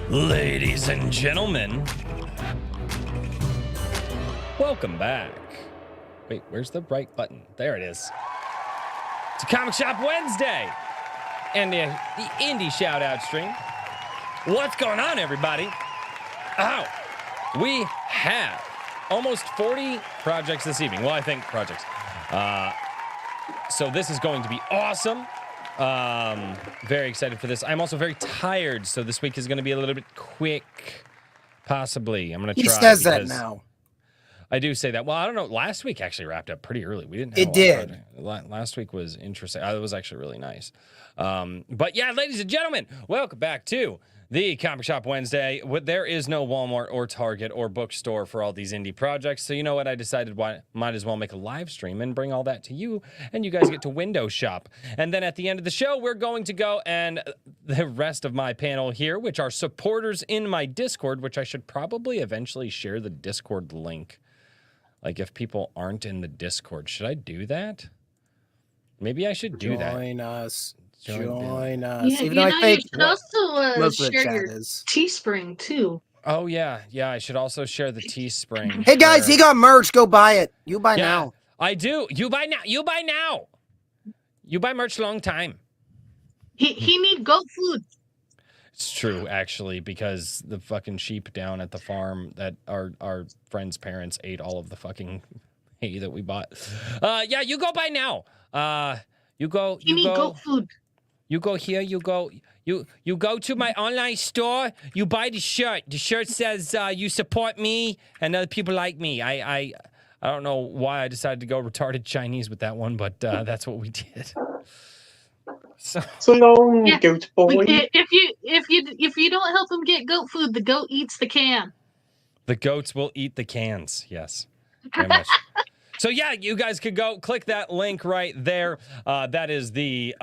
Ladies and gentlemen, welcome back. Wait, where's the right button? There it is. It's a Comic Shop Wednesday and the indie shout out stream. What's going on, everybody? Oh, we have almost 40 projects this evening. Well, I think projects. So this is going to be awesome. Very excited for this. I'm also very tired, so this week is going to be a little bit quick. Possibly. I'm going to try. He says that now. I do say that. Well, I don't know. Last week actually wrapped up pretty early. We didn't have It did. Last week was interesting. It was actually really nice. But yeah, ladies and gentlemen, welcome back to the Comic Shop Wednesday. There is no Walmart or Target or bookstore for all these indie projects. So you know what? I decided might as well make a live stream and bring all that to you, and you guys get to window shop. And then at the end of the show, we're going to go, and the rest of my panel here, which are supporters in my Discord, which I should probably eventually share the Discord link. Like if people aren't in the Discord, should I do that? Maybe I should do that. Join us. Yeah, Even though I think you should also most of the share chat your is. Teespring too. Oh yeah, I should also share the Teespring. Hey guys, he got merch. Go buy it. You buy now. I do. You buy now. You buy now. You buy merch long time. He need goat food. It's true, actually, because the fucking sheep down at the farm that our friend's parents ate all of the fucking hay that we bought. Yeah, you go buy now. You go. He need goat food. You go here. You go to my online store. You buy the shirt. The shirt says you support me and other people like me. I don't know why I decided to go retarded Chinese with that one, but that's what we did. So long, Yeah. goat boy. If you don't help him get goat food, the goat eats the can. The goats will eat the cans. Yes, very much. So yeah, you guys could go click that link right there. That is the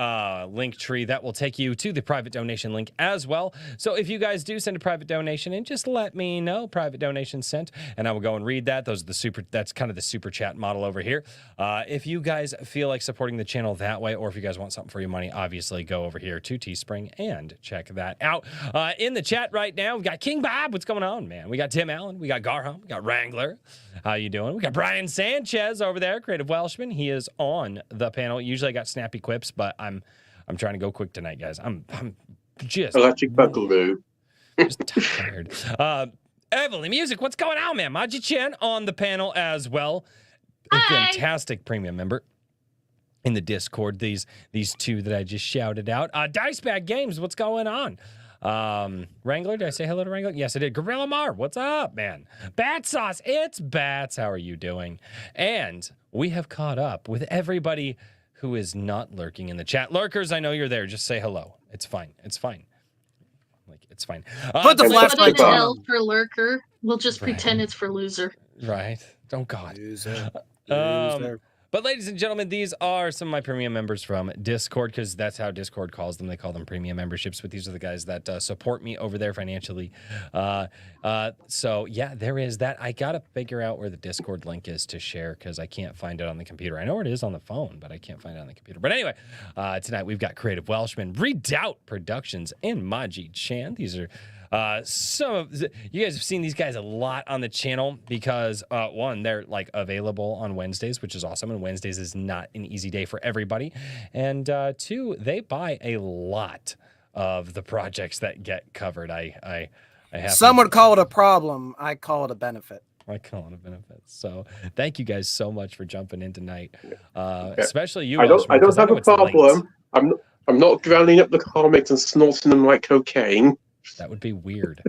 link tree that will take you to the private donation link as well. So if you guys do send a private donation in, just let me know private donation sent, and I will go and read that. That's kind of the super chat model over here. If you guys feel like supporting the channel that way, or if you guys want something for your money, obviously go over here to Teespring and check that out. In the chat right now, we got King Bob. What's going on, man? We got Tim Allen. We got Garham. We got Wrangler. How you doing? We got Brian Sanchez over there, Creative Welshman. He is on the panel. Usually I got snappy quips, but I'm trying to go quick tonight, guys. I'm just Electric Boogaloo. just tired. Evelyn Music, what's going on, man? Maji Chen on the panel as well. A Hi. fantastic premium member in the Discord. These two that I just shouted out. Dice Bag Games, what's going on? Wrangler, did I say hello to Wrangler? Yes, I did. Gorilla Mar, what's up, man? Bat Sauce, it's Bats. How are you doing? And we have caught up with everybody who is not lurking in the chat. Lurkers, I know you're there. Just say hello. It's fine. It's fine. Like, it's fine. Put the We'll put flashlight in an on. L for lurker. We'll just Right. pretend it's for loser. Right. Oh, God. Loser. Um, But ladies and gentlemen, these are some of my premium members from Discord, because that's how Discord calls them. They call them premium memberships, but these are the guys that support me over there financially. So yeah, there is that. I got to figure out where the Discord link is to share, because I can't find it on the computer. I know where it is on the phone, but I can't find it on the computer. But anyway, tonight we've got Creative Welshman, Redoubt Productions, and Maji Chan. These are some of you guys have seen these guys a lot on the channel because one, they're like available on Wednesdays, which is awesome, and Wednesdays is not an easy day for everybody, and two, they buy a lot of the projects that get covered. I have Some would call it a problem. I call it a benefit. I call it a benefit. So thank you guys so much for jumping in tonight, especially you. I don't Welshman, 'cause have know a it's late. problem. I'm not grinding up the comics and snorting them like cocaine. That would be weird.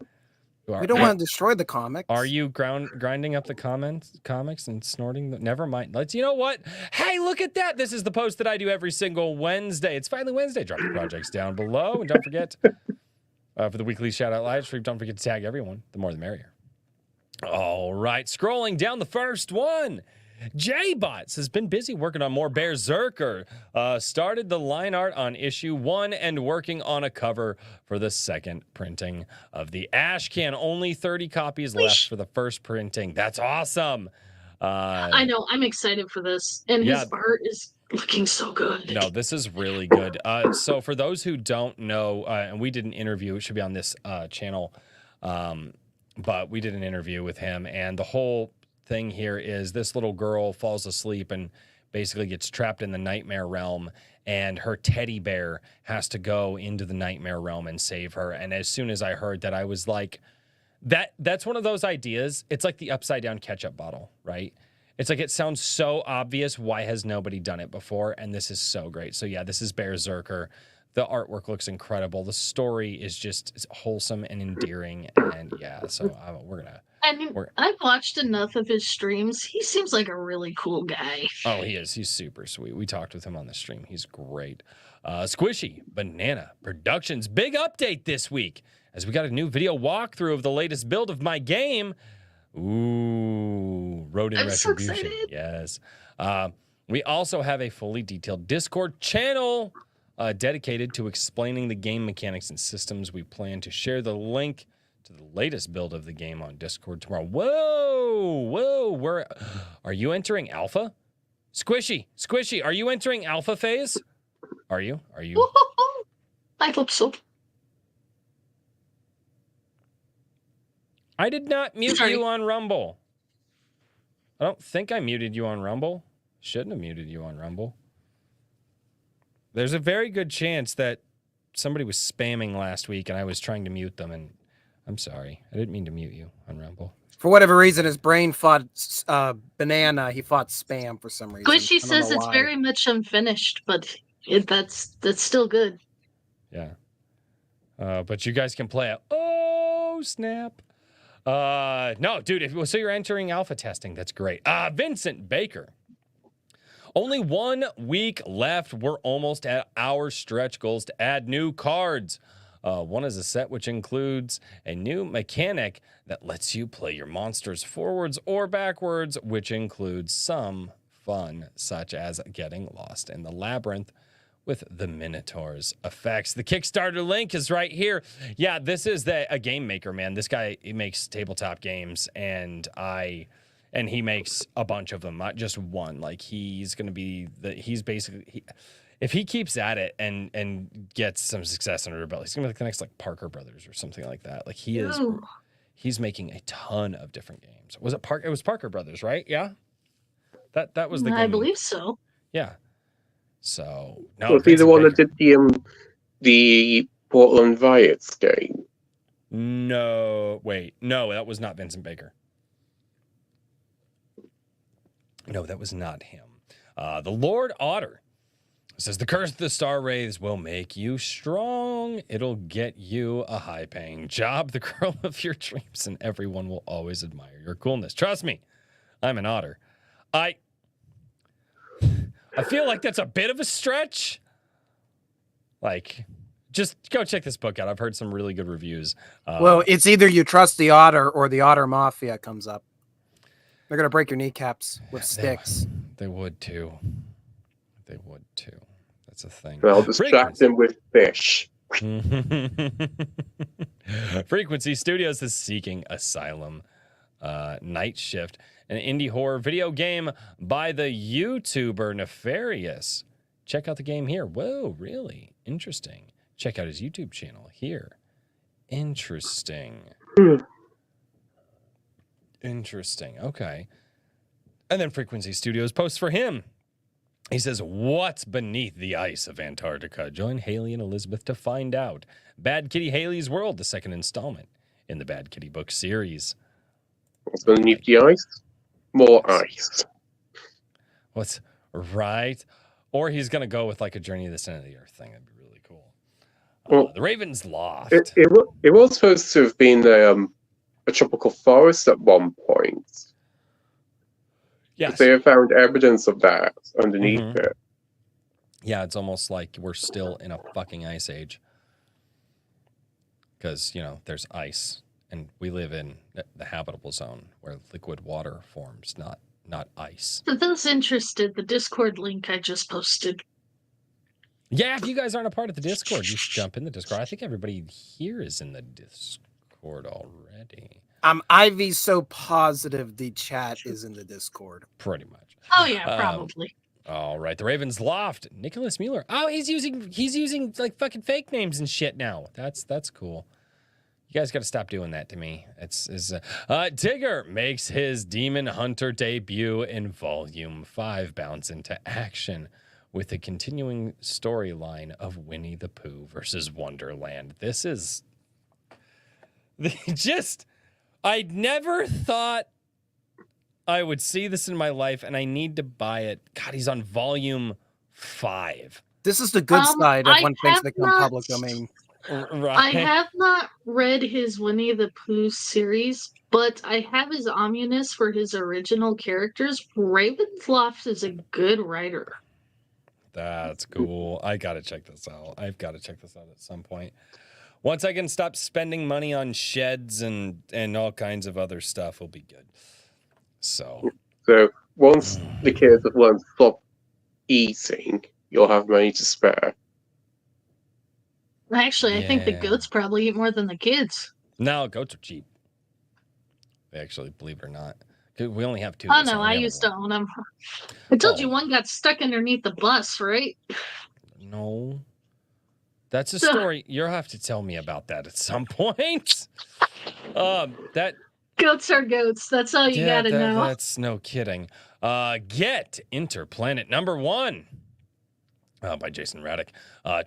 We don't want to destroy the comics. Are you grinding up the comics and snorting them? Never mind. You know what? Hey, look at that. This is the post that I do every single Wednesday. It's finally Wednesday. Drop the projects down below. And don't forget, for the weekly shout out live stream, don't forget to tag everyone. The more the merrier. All right. Scrolling down the first one. J-Bots has been busy working on more Berserker. Started the line art on issue 1 and working on a cover for the second printing of the Ash Can. Only 30 copies left for the first printing. That's awesome. I know. I'm excited for this, and yeah. his art is looking so good. No, this is really good. So for those who don't know, and we did an interview, it should be on this channel, but we did an interview with him, and the whole thing here is this little girl falls asleep and basically gets trapped in the nightmare realm, and her teddy bear has to go into the nightmare realm and save her. And as soon as I heard that, I was like, that's one of those ideas. It's like the upside down ketchup bottle, right? It's like, it sounds so obvious. Why has nobody done it before? And this is so great. So yeah, this is Berserker. The artwork looks incredible. The story is just wholesome and endearing. And yeah, so I've watched enough of his streams. He seems like a really cool guy. Oh, he is. He's super sweet. We talked with him on the stream. He's great. Squishy Banana Productions. Big update this week as we got a new video walkthrough of the latest build of my game. Ooh, Road in I'm so Retribution. excited. Yes. We also have a fully detailed Discord channel dedicated to explaining the game mechanics and systems. We plan to share the link to the latest build of the game on Discord tomorrow. Whoa, are you entering alpha? Squishy, are you entering alpha phase? Are you? I hope so. I did not mute Sorry. you on Rumble. I don't think I muted you on Rumble. Shouldn't have muted you on Rumble. There's a very good chance that somebody was spamming last week and I was trying to mute them, and I'm sorry. I didn't mean to mute you on Rumble. For whatever reason, his brain fought Banana. He fought Spam for some reason. Squishy says it's very much unfinished, but that's still good. Yeah. But you guys can play it. Oh, snap. No, dude, so you're entering alpha testing. That's great. Vincent Baker. Only 1 week left. We're almost at our stretch goals to add new cards. One is a set which includes a new mechanic that lets you play your monsters forwards or backwards, which includes some fun, such as getting lost in the labyrinth with the Minotaur's effects. The Kickstarter link is right here. Yeah, this is a game maker, man. This guy, he makes tabletop games, and he makes a bunch of them, not just one. Like, he's going to be if he keeps at it and gets some success under his belt, he's going to be like the next like Parker Brothers or something like that. Like, he's making a ton of different games. Was it It was Parker Brothers, right? Yeah. That was the game. I believe so. Yeah. So no, Was he the one that did the Portland Riots game? No, wait, no, that was not Vincent Baker. No, that was not him. The Lord Otter says the curse of the Star Wraiths will make you strong. It'll get you a high-paying job, the girl of your dreams, and everyone will always admire your coolness. Trust me, I'm an otter. I feel like that's a bit of a stretch. Like, just go check this book out. I've heard some really good reviews. Well, it's either you trust the otter or the otter mafia comes up. They're going to break your kneecaps with sticks. They would too. They would too. That's a thing. Well, distract him with fish. Frequency Studios is seeking asylum. Night Shift, an indie horror video game by the YouTuber Nefarious. Check out the game here. Whoa, really? Interesting. Check out his YouTube channel here. Interesting. Interesting. Okay. And then Frequency Studios posts for him. He says, what's beneath the ice of Antarctica? Join Haley and Elizabeth to find out. Bad Kitty Haley's World, the second installment in the Bad Kitty book series. What's beneath the ice? More ice. What's right? Or he's going to go with like a Journey to the Center of the Earth thing. That'd be really cool. Well, the Raven's Loft. It was supposed to have been a tropical forest at one point. Yes. They have found evidence of that underneath it. Yeah, it's almost like we're still in a fucking ice age. Because, there's ice. And we live in the habitable zone where liquid water forms, not ice. For those interested, the Discord link I just posted. Yeah, if you guys aren't a part of the Discord, you should jump in the Discord. I think everybody here is in the Discord already. Ivy's so positive the chat is in the Discord. Pretty much. Oh, yeah, probably. All right, the Ravens Loft, Nicholas Mueller. Oh, he's using like fucking fake names and shit now. That's cool. You guys got to stop doing that to me. Tigger makes his Demon Hunter debut in Volume 5, bounce into action with the continuing storyline of Winnie the Pooh versus Wonderland. This is just, I never thought I would see this in my life, and I need to buy it. God, he's on Volume 5. This is the good side of I when things have become not- public domain. Right. I have not read his Winnie the Pooh series, but I have his ominous for his original characters. Ravenloft is a good writer. That's cool. I gotta check this out. I've got to check this out at some point. Once I can stop spending money on sheds and all kinds of other stuff, will be good. So once the kids have learned to stop eating, you'll have money to spare. Actually, I think the Yeah. goats probably eat more than the kids. now goats are cheap. Actually, believe it or not, 'cause we only have two. Oh so no, we I have used to one. own them. I told you Oh. one got stuck underneath the bus, right? No, that's a story. You'll have to tell me about that at some point. That Goats are goats. That's all you gotta know. That's no kidding. Get Interplanet number 1 by Jason Raddick.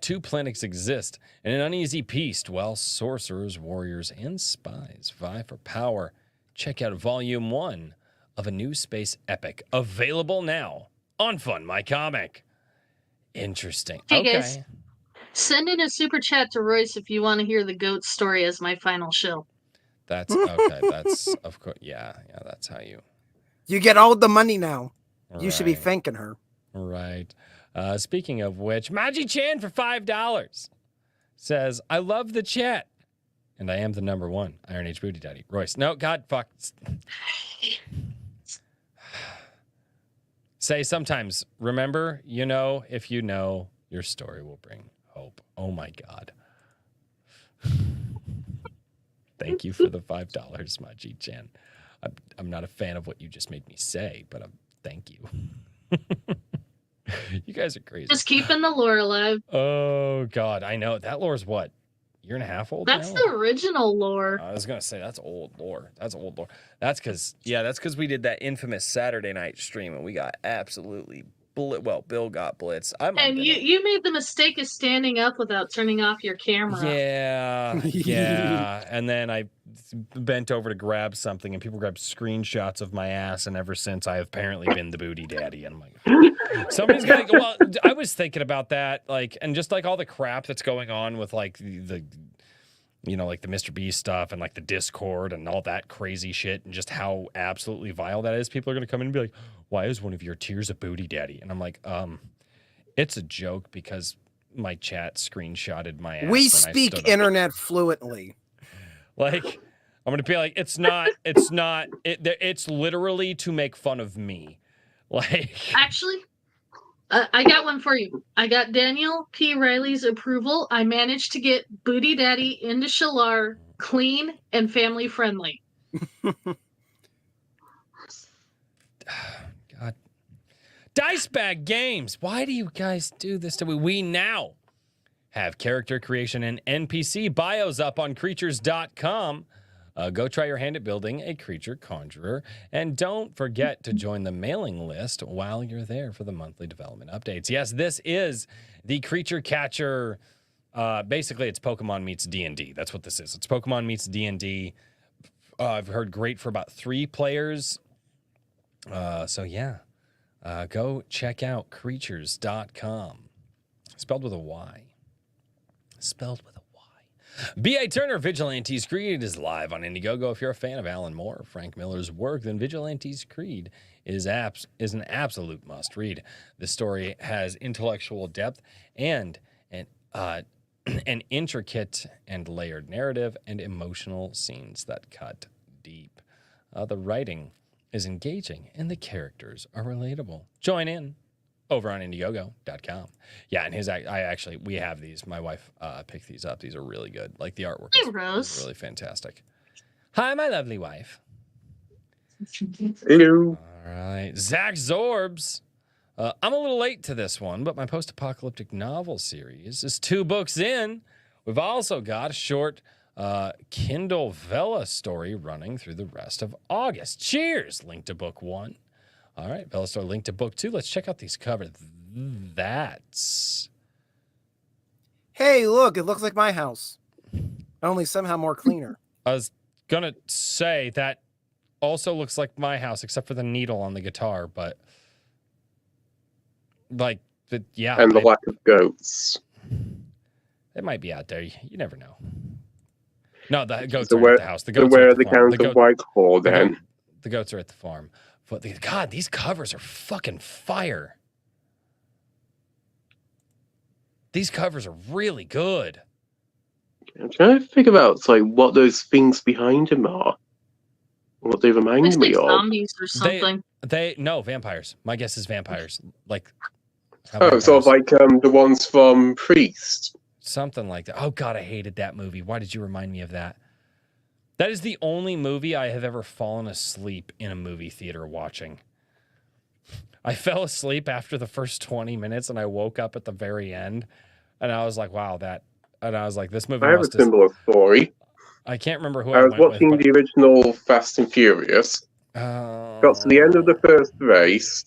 2 planets exist in an uneasy peace while sorcerers, warriors, and spies vie for power. Check out Volume 1 of a new space epic, available now on Fun My Comic. Interesting. Hey, okay. guys. Send in a super chat to Royce if you want to hear the goat story as my final show. That's okay. That's of course. Yeah. That's how you. You get all the money now. You should be Right. thanking her. Right. Speaking of which, Maji Chan for $5 says, I love the chat. And I am the number 1 Iron Age Booty Daddy. Royce. No, God, fuck. Say sometimes, remember, if you know, your story will bring hope. Oh my God. Thank you for the $5, Maji Chan. I'm not a fan of what you just made me say, but thank you. You guys are crazy. Just keeping the lore alive. Oh God, I know that lore's what, year and a half old. That's now? the original lore. I was gonna say that's old lore. That's old lore. That's because we did that infamous Saturday night stream and we got absolutely Bill got blitzed. And you made the mistake of standing up without turning off your camera. Yeah. And then I bent over to grab something, and people grabbed screenshots of my ass. And ever since, I have apparently been the booty daddy. And I'm like, somebody's gonna. Well, I was thinking about that, and just all the crap that's going on with the like the Mr. Beast stuff and like the Discord and all that crazy shit, and just how absolutely vile that is. People are gonna come in and be like, "Why is one of your tiers a booty daddy?" And I'm like, it's a joke because my chat screenshotted my ass. We when I speak stood up. internet fluently. Like, I'm gonna be like, it's literally to make fun of me. Like, Actually, I got one for you. I got Daniel P. Riley's approval. I managed to get Booty Daddy into Shalar clean and family friendly. God. Dice Bag Games. Why do you guys do this to me? We now have character creation and NPC bios up on creatures.com. Go try your hand at building a creature conjurer. And don't forget to join the mailing list while you're there for the monthly development updates. Yes, this is the Creature Catcher. Basically, it's Pokemon meets D&D. That's what this is. It's Pokemon meets D&D. I've heard great for about 3 players. So, yeah. Go check out creatures.com. Spelled with a Y. Spelled with a Y. B.A. Turner, Vigilantes Creed is live on Indiegogo. If you're a fan of Alan Moore or Frank Miller's work, then Vigilantes Creed is an absolute must read. This story has intellectual depth and an intricate and layered narrative and emotional scenes that cut deep. The writing is engaging and the characters are relatable. Join in over on Indiegogo.com. Yeah, and we have these. My wife picked these up. These are really good. Like the artwork Hey, is Rose. really fantastic. Hi, my lovely wife. Ew. All right. Zach Zorbs. I'm a little late to this one, but my post-apocalyptic novel series is 2 books in. We've also got a short Kindle Vella story running through the rest of August. Cheers! Link to book 1. All right, Vella story, link to book 2. Let's check out these covers. That's... Hey, look, it looks like my house. Only somehow more cleaner. I was going to say that also looks like my house, except for the needle on the guitar, but... Like, yeah. And the lack of goats. It might be out there. You never know. No, the goats So are where, at the house. The so goats where are are at the the farm. counts of Whitehall then? The goats are at the farm. But God, these covers are fucking fire. These covers are really good. I'm trying to figure out like what those things behind him are. What they remind It's me like of. zombies or something. No, vampires. My guess is vampires. Like how Oh, sort of vampires- like the ones from Priest. something like that. Oh God, I hated that movie. Why did you remind me of that? That is the only movie I have ever fallen asleep in a movie theater watching. I fell asleep after the first 20 minutes and I woke up at the very end and I was like, wow, and I was like, this movie I have a must have... similar story. I can't remember who I was went watching with, the original Fast and Furious. Got to the end of the first race,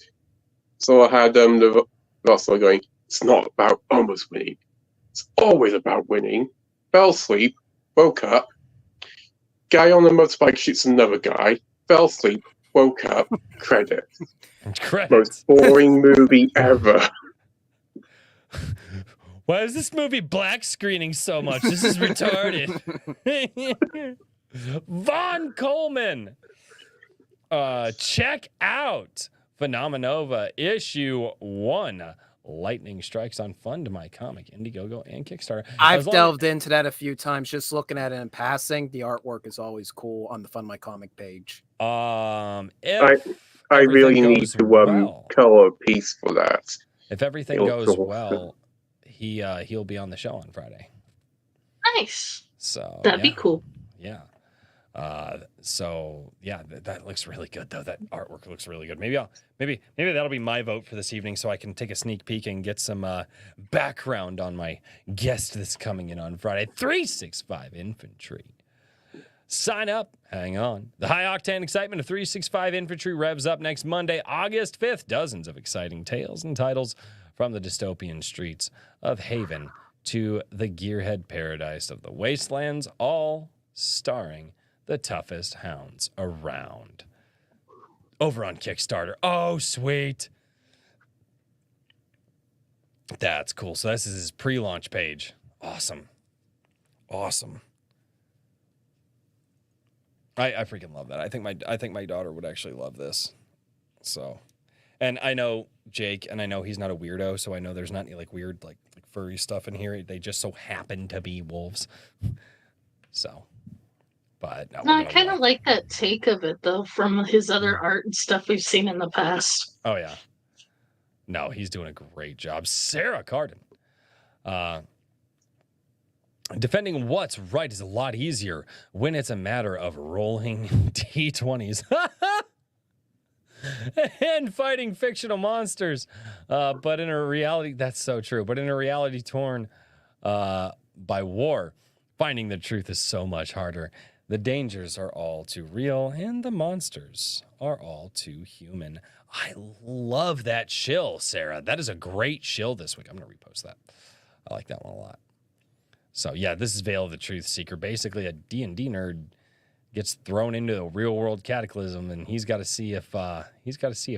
so I had the Russell going, it's not about almost winning. It's always about winning. Fell asleep, woke up. Guy on the motorbike shoots another guy. Fell asleep, woke up. Credits. Credits. Most boring movie ever. Why is this movie black screening so much? This is retarded. Von Coleman. Check out Phenomenova issue 1. Lightning strikes on Fund My Comic, Indiegogo, and Kickstarter. I've delved into that a few times, just looking at it in passing. The artwork is always cool on the Fund My Comic page. If I really everything need goes to well. color a piece for that. If everything It'll goes go. well, he'll be on the show on Friday. Nice. So That'd be cool. Yeah. So yeah, that looks really good though. That artwork looks really good. Maybe that'll be my vote for this evening, so I can take a sneak peek and get some background on my guest that's coming in on Friday. 365 Infantry. Sign up. Hang on. The high octane excitement of 365 Infantry revs up next Monday, August 5th. Dozens of exciting tales and titles from the dystopian streets of Haven to the gearhead paradise of the wastelands, all starring the toughest hounds around. Over on Kickstarter. Oh, sweet. That's cool. So this is his pre-launch page. Awesome. I freaking love that. I think my daughter would actually love this. So, and I know Jake, and I know he's not a weirdo, so I know there's not any like weird like furry stuff in here. They just so happen to be wolves. So, but no, I kind of like that take of it though, from his other art and stuff we've seen in the past. Oh yeah. No, he's doing a great job. Sarah Cardin. Defending what's right is a lot easier when it's a matter of rolling D20s and fighting fictional monsters. But in a reality, that's so true. But in a reality torn by war, finding the truth is so much harder. The dangers are all too real, and the monsters are all too human. I love that shill, Sarah. That is a great shill this week. I'm going to repost that. I like that one a lot. So yeah, this is Veil of the Truth Seeker. Basically, a D&D nerd gets thrown into a real world cataclysm, and he's got to see if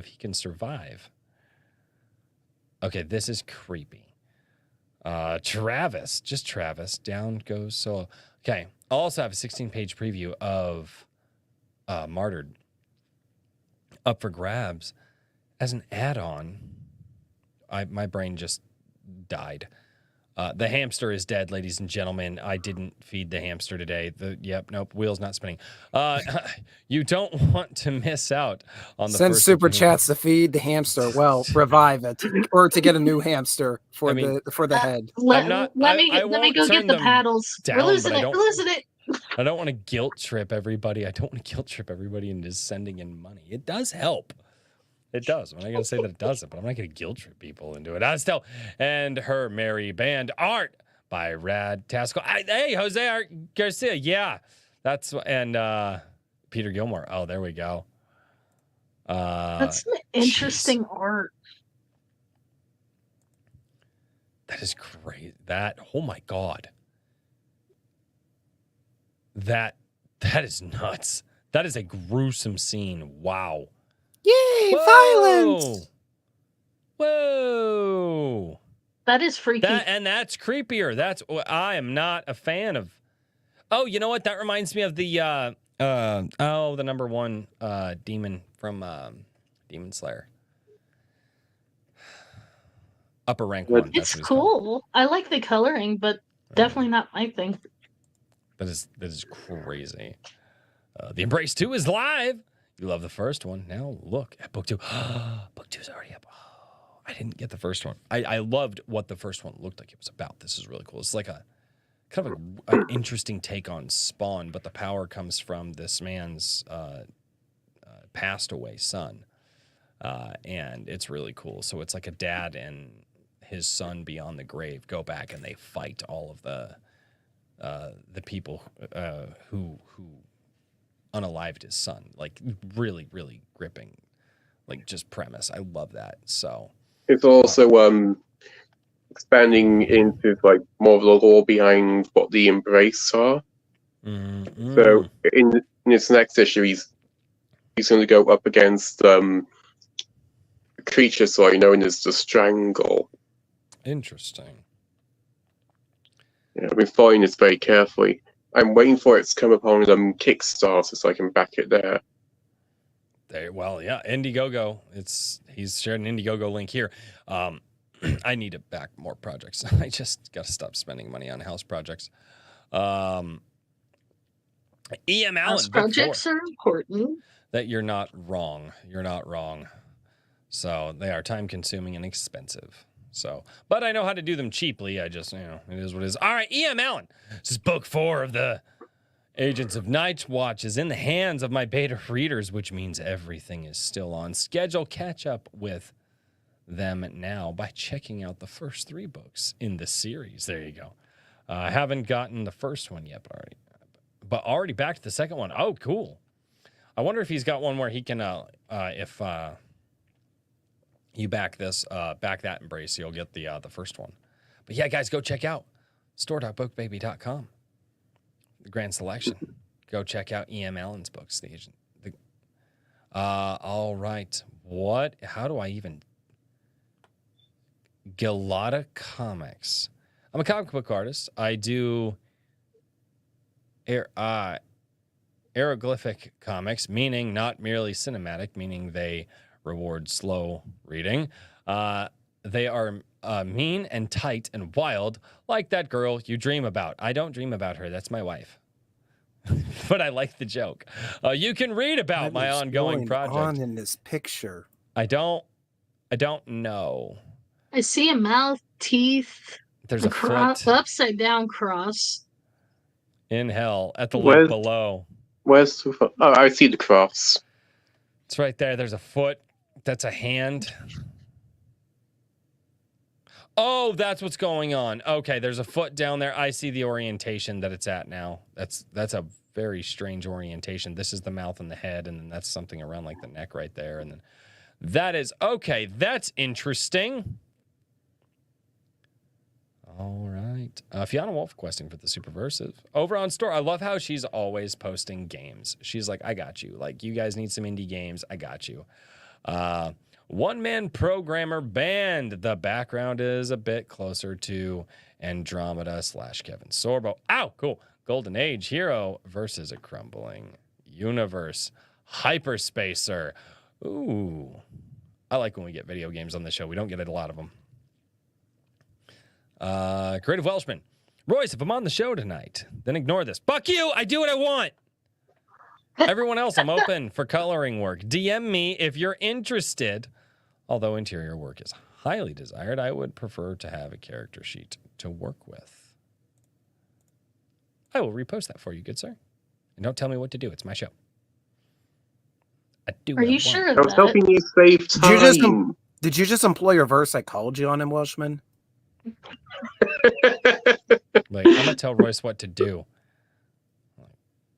he can survive. Okay, this is creepy. Travis, just Travis. Down goes so. Okay, I'll also have a 16-page preview of Martyred up for grabs as an add-on. My brain just died. The hamster is dead, ladies and gentlemen. I didn't feed the hamster today. Wheel's not spinning. You don't want to miss out on the Send first super opinion. chats to feed the hamster. Well, revive it, or to get a new hamster for the head. Let I me go won't get turn the them paddles. down, We're losing but it. We're losing it. I don't want to guilt trip everybody. Into sending in money. It does help. It does. I'm not going to say that it doesn't, but I'm not going to guilt trip people into it. Astel and Her Merry Band Art by Rad Taskell. Hey, Jose Garcia. Yeah, that's and Peter Gilmore. Oh, there we go. That's some interesting art. That is great. Oh my God. That is nuts. That is a gruesome scene. Wow. Yay, Whoa! violence! Whoa. That is freaky. And that's creepier. I am not a fan of. Oh, you know what? That reminds me of the the number one demon from Demon Slayer. Upper rank one. It's cool. I like the coloring, but definitely not my thing. That is crazy. The Embrace 2 is live. You love the first one. Now look at book 2. Book 2 is already up. Oh, I didn't get the first one. I loved what the first one looked like it was about. This is really cool. It's like a kind of an interesting take on Spawn, but the power comes from this man's passed away son. And it's really cool. So it's like a dad and his son beyond the grave go back and they fight all of the people who unalived his son. Like really, really gripping, like just premise. I love that. So it's also expanding into like more of the lore behind what the Embrace are. Mm-hmm. So in this next issue, he's going to go up against a creature known as the Strangle. Interesting. Yeah, I've been following this very carefully. I'm waiting for it to come upon Kickstarter so I can back it there. Well, yeah, Indiegogo. He's shared an Indiegogo link here. I need to back more projects. I just got to stop spending money on house projects. E.M. Allen. House projects are important. That you're not wrong. You're not wrong. So they are time consuming and expensive. So, but I know how to do them cheaply. I just, it is what it is. All right, E.M. Allen. This is book 4 of the Agents of Night Watch is in the hands of my beta readers, which means everything is still on schedule. Catch up with them now by checking out the first 3 books in the series. There you go. I haven't gotten the first one yet, but already backed the second one. Oh, cool. I wonder if he's got one where he can, if you back that Embrace, you'll get the first one. But yeah, guys, go check out store.bookbaby.com. The grand selection. Go check out E.M. Allen's books. All right. How do I even? Galata Comics. I'm a comic book artist. I do hieroglyphic comics, meaning not merely cinematic, meaning they reward slow reading. They are mean and tight and wild, like that girl you dream about. I don't dream about her. That's my wife. But I like the joke. You can read about my ongoing project. On in this picture, I don't know. I see a mouth, teeth. There's a foot. Upside down cross. In hell, at the link below. Where's the foot? Oh, I see the cross. It's right there. There's a foot. That's a hand. Oh, that's what's going on. Okay, there's a foot down there. I see the orientation that it's at now. That's a very strange orientation. This is the mouth and the head, and then that's something around like the neck right there. And then that is okay. That's interesting. All right. Fiona Wolf questing for the Superversive. Over on store. I love how she's always posting games. She's like, I got you. Like, you guys need some indie games. I got you. One-man programmer band. The background is a bit closer to Andromeda / Kevin Sorbo. Ow, cool. Golden Age hero versus a crumbling universe. Hyperspacer. Ooh. I like when we get video games on the show. We don't get a lot of them. Creative Welshman. Royce, if I'm on the show tonight, then ignore this. Fuck you. I do what I want. Everyone else, I'm open for coloring work. DM me if you're interested. Although interior work is highly desired, I would prefer to have a character sheet to work with. I will repost that for you, good sir. And don't tell me what to do. It's my show. I do. Are what I you want. sure of I was that? helping you save Did you just- time. Did you just employ reverse psychology on him, Welshman? Like, I'm gonna tell Royce what to do. Like,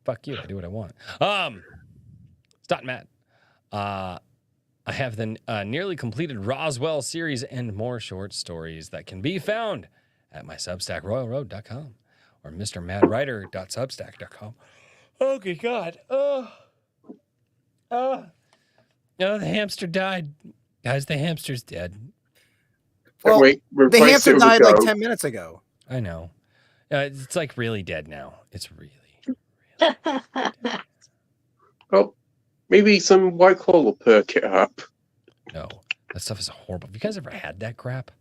fuck you. I do what I want. Stop, Matt. I have the nearly completed Roswell series and more short stories that can be found at my Substack, royalroad.com or mrmadwriter.substack.com. Oh, good God. Oh, the hamster died. Guys, the hamster's dead. Well, Wait, the replace hamster it with a died like goat. 10 minutes ago. I know. It's like really dead now. It's really. Well, maybe some White Claw will perk it up. No, that stuff is horrible. Have you guys ever had that crap?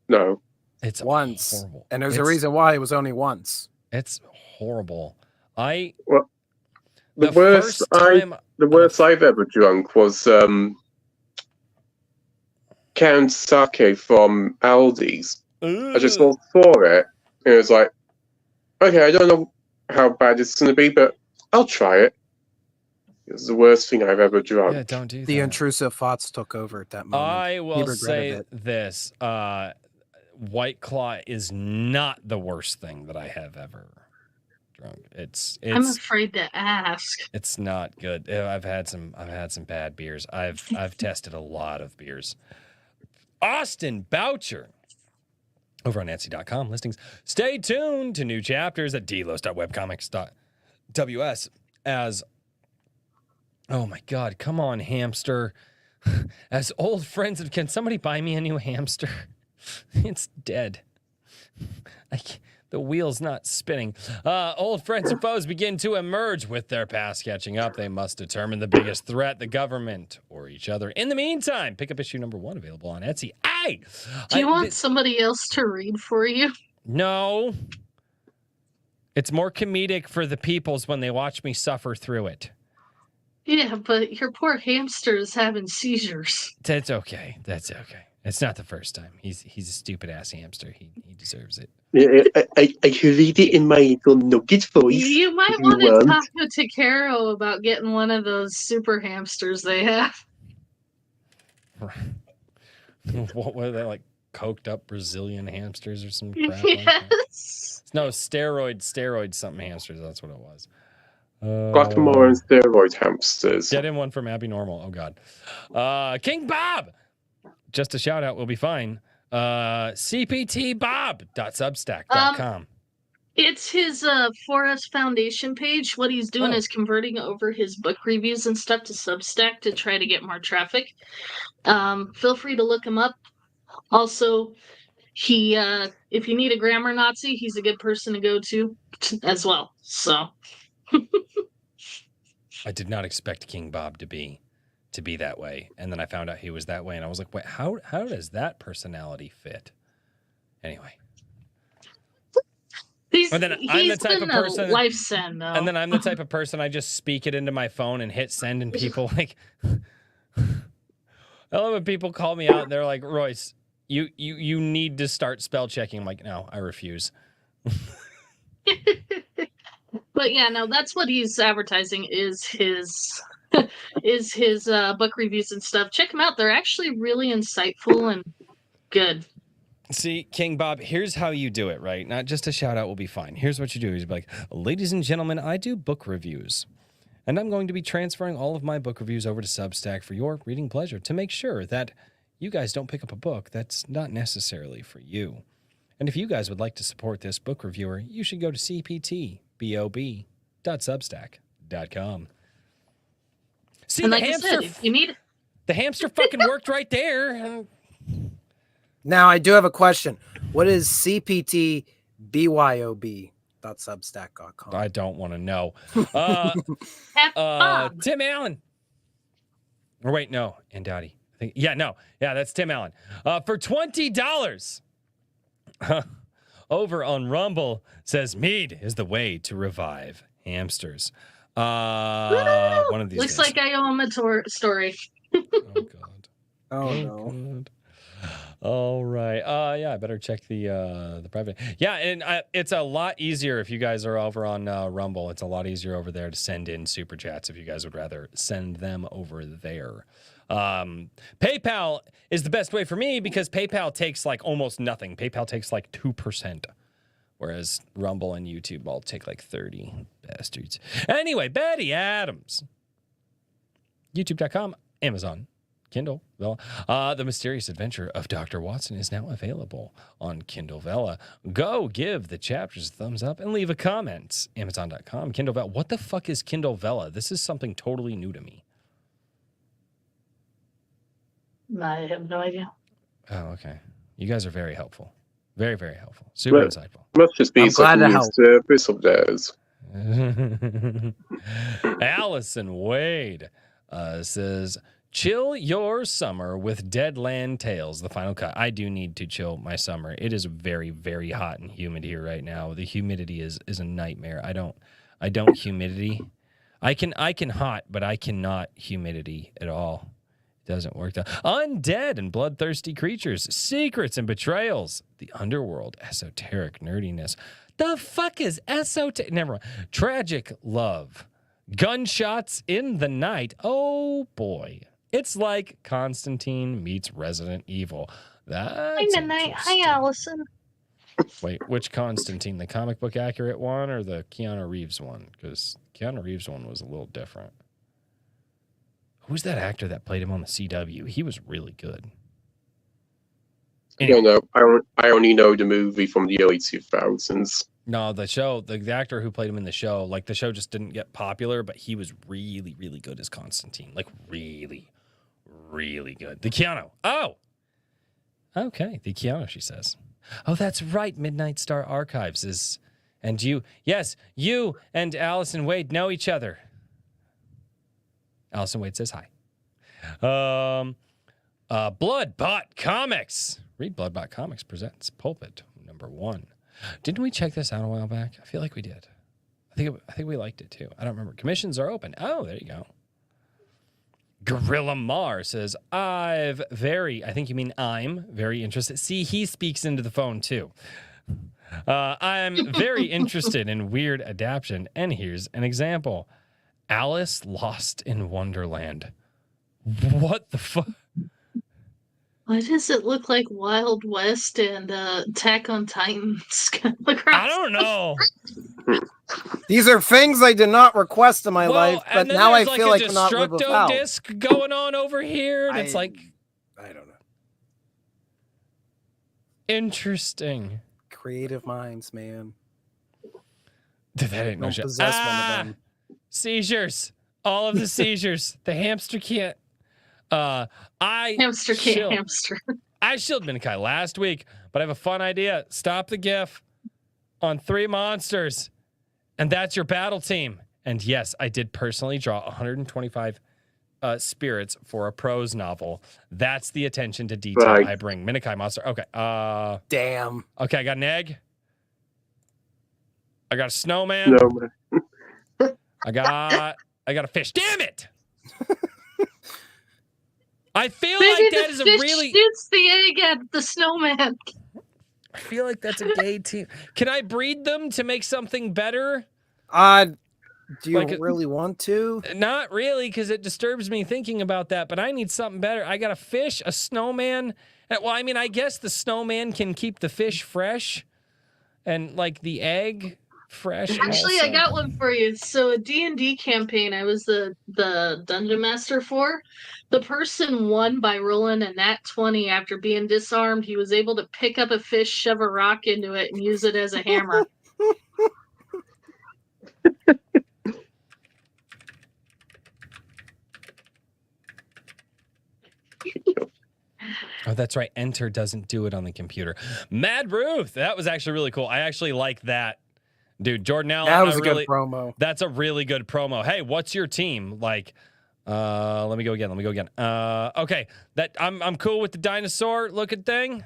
No. It's Once. horrible. And there's a It's- reason why it was only once. It's horrible. The The worst first time I've ever drunk was canned sake from Aldi's. I just saw it, and it was like, okay, I don't know how bad it's going to be, but I'll try it. It was the worst thing I've ever drunk. Yeah, don't do The that. intrusive thoughts took over at that moment. I will regretted say it. this: White Claw is not the worst thing that I have ever drunk. I'm afraid to ask. It's not good. I've had some bad beers. I've tested a lot of beers. Austin Boucher over on Etsy.com listings. Stay tuned to new chapters at delos.webcomics.ws as oh my God, come on, hamster. As old friends, can somebody buy me a new hamster? It's dead. The wheel's not spinning. Old friends and foes begin to emerge with their past catching up. They must determine the biggest threat, the government or each other. In the meantime, pick up issue number 1 available on Etsy. Hey! Do you want somebody else to read for you? No. It's more comedic for the peoples when they watch me suffer through it. Yeah, but your poor hamster is having seizures. That's okay. That's okay. It's not the first time. He's a stupid ass hamster. He deserves it. I should read it in my little nugget voice. You might if you want to want. talk to Takaro about getting one of those super hamsters they have. What were they, like coked up Brazilian hamsters or some crap? Like that? Yes. No, steroid something hamsters. That's what it was. Guacamole and steroid hamsters. Get in one from Abby Normal. Oh God. King Bob. Just a shout out will be fine. cptbob.substack.com. It's his Forest Foundation page. What he's doing is converting over his book reviews and stuff to Substack to try to get more traffic. Feel free to look him up. Also, he if you need a grammar Nazi, he's a good person to go to as well. So I did not expect King Bob to be that way, and then I found out he was that way, and I was like, wait, how does that personality fit? Anyway. And then I'm the type of person. Life send, though. And then I'm the type of person I just speak it into my phone and hit send, and people like. I love when people call me out and they're like, Royce, you need to start spell checking. I'm like, no, I refuse. But yeah, no, that's what he's advertising is his book reviews and stuff. Check them out. They're actually really insightful and good. See, King Bob, here's how you do it, right? Not just a shout out will be fine. Here's what you do. He's like, ladies and gentlemen, I do book reviews. And I'm going to be transferring all of my book reviews over to Substack for your reading pleasure to make sure that you guys don't pick up a book that's not necessarily for you. And if you guys would like to support this book reviewer, you should go to cptbob.substack.com. See, And the like hamster, I said, if you need the hamster fucking worked right there. Now, I do have a question. What is cptbyob.substack.com? I don't want to know. have fun. Tim Allen. Or wait, no, Andati. Yeah, that's Tim Allen. For $20 over on Rumble says mead is the way to revive hamsters. One of these Looks days. like I owe him a story. Oh God. Oh, no. God. All right. Yeah, I better check the private. Yeah, and it's a lot easier if you guys are over on Rumble. It's a lot easier over there to send in super chats if you guys would rather send them over there. PayPal is the best way for me because PayPal takes like almost nothing. PayPal takes like 2%, whereas Rumble and YouTube all take like 30. Bastards. Anyway, Betty Adams. YouTube.com, Amazon, Kindle, Vella. The Mysterious Adventure of Dr. Watson is now available on Kindle Vella. Go give the chapters a thumbs up and leave a comment. Amazon.com, Kindle Vella. What the fuck is Kindle Vella? This is something totally new to me. I have no idea. Oh, okay. You guys are very helpful. Very, very helpful. Super insightful. Must just be I'm glad some to new help. service of theirs. Allison Wade says, chill your summer with Deadland Tales, the final cut. I do need to chill my summer. It is very, very hot and humid here right now. The humidity is a nightmare. I don't humidity. I can hot, but I cannot humidity at all. It doesn't work. Undead and bloodthirsty creatures, secrets and betrayals, the underworld, esoteric nerdiness. The fuck is esoteric? Never mind. Tragic love. Gunshots in the night. Oh boy. It's like Constantine meets Resident Evil. That's Hi, Midnight. Hi, interesting. Allison. Wait, which Constantine? The comic book accurate one or the Keanu Reeves one? Because Keanu Reeves one was a little different. Who's that actor that played him on the CW? He was really good. I don't know. I only know the movie from the early 2000s. No, the show, the actor who played him in the show, like the show just didn't get popular, but he was really, really good as Constantine. Like really, really good. The Keanu. Oh, okay. The Keanu, she says. Oh, that's right. Midnight Star Archives is, and you, yes, you and Allison Wade know each other. Allison Wade says hi. Bloodbot Comics. Read Bloodbot Comics presents Pulpit #1. Didn't we check this out a while back? I feel like we did. I think we liked it too. I don't remember. Commissions are open. Oh, there you go. Gorilla Mar says, I think you mean I'm very interested. See, he speaks into the phone too. I'm very interested in weird adaptation. And here's an example. Alice Lost in Wonderland. What the fuck? Why does it look like Wild West and Attack on Titans? I don't know. These are things I did not request in my life, but and then now I there's feel like I a cannot live Destructo without. disc going on over here. And it's like I don't know. interesting. Creative minds, man. That ain't no Don't shit. possess one of them. Seizures. All of the seizures. The hamster can't. Hamster can't hamster. I shielded Minikai last week, but I have a fun idea. Stop the GIF on 3 monsters, and that's your battle team. And yes, I did personally draw 125 spirits for a prose novel. That's the attention to detail I bring. Minikai monster. Okay. Damn. Okay, I got an egg. I got a snowman. No, I got a fish. Damn it! I feel Maybe like the that is a fish really. shoots the egg at the snowman. I feel like that's a gay team. Can I breed them to make something better? Do you Like really want to? Not really, because it disturbs me thinking about that. But I need something better. I got a fish, a snowman. Well, I mean, I guess the snowman can keep the fish fresh, and like the egg fresh. Actually, also. I got one for you. So a D&D campaign I was the dungeon master for. The person won by rolling a nat 20 after being disarmed. He was able to pick up a fish, shove a rock into it, and use it as a hammer. Oh, that's right. Enter doesn't do it on the computer. Mad Ruth. That was actually really cool. I actually like that. Dude, Jordan Allen. That was a good promo. That's a really good promo. Hey, what's your team? Like, let me go again. Okay. That I'm cool with the dinosaur looking thing.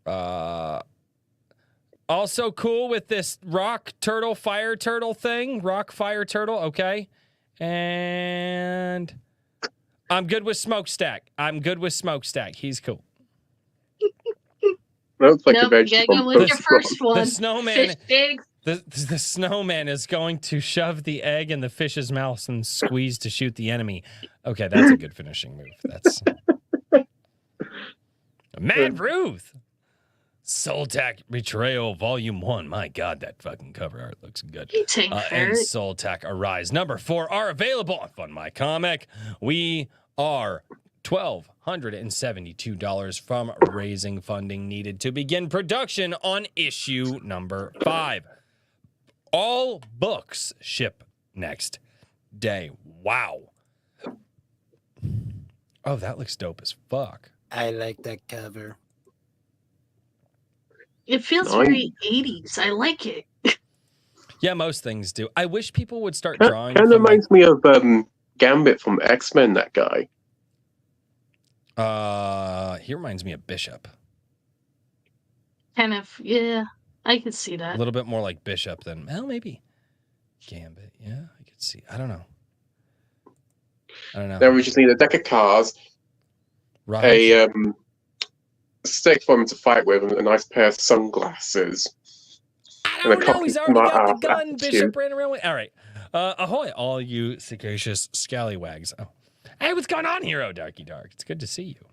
Also cool with this rock turtle, fire turtle thing. Rock, fire turtle. Okay. And I'm good with Smokestack. He's cool. Looks like a Nope, you vegetable. gotta go with your That's first wrong. one. The snowman. Fish eggs. The snowman is going to shove the egg in the fish's mouth and squeeze to shoot the enemy. Okay, that's a good finishing move. That's Mad Ruth. Soltak Betrayal Volume 1. My God, that fucking cover art looks good. Hey, Tank And Ferret. Soltak Arise number 4 are available on Fun My Comic. We are $1,272 from raising funding needed to begin production on issue number 5. All books ship next day. Wow. Oh, that looks dope as fuck. I like that cover. It feels Nice. very 80s. I like it. Yeah, most things do. I wish people would start drawing. Kind of from, like, reminds me of Gambit from X-Men, that guy. he reminds me of Bishop. Kind of, yeah. I could see A that. little bit more like Bishop than, well, maybe Gambit. Yeah, I could see. I don't know. Then we just need a deck of cards, Right. a stick for him to fight with, and a nice pair of sunglasses. I and a don't know. copy He's of already my got the ass gun. attitude. Bishop ran around with. All right. Ahoy, all you sagacious scallywags. Oh. Hey, what's going on, Hero Darky Dark? It's good to see you.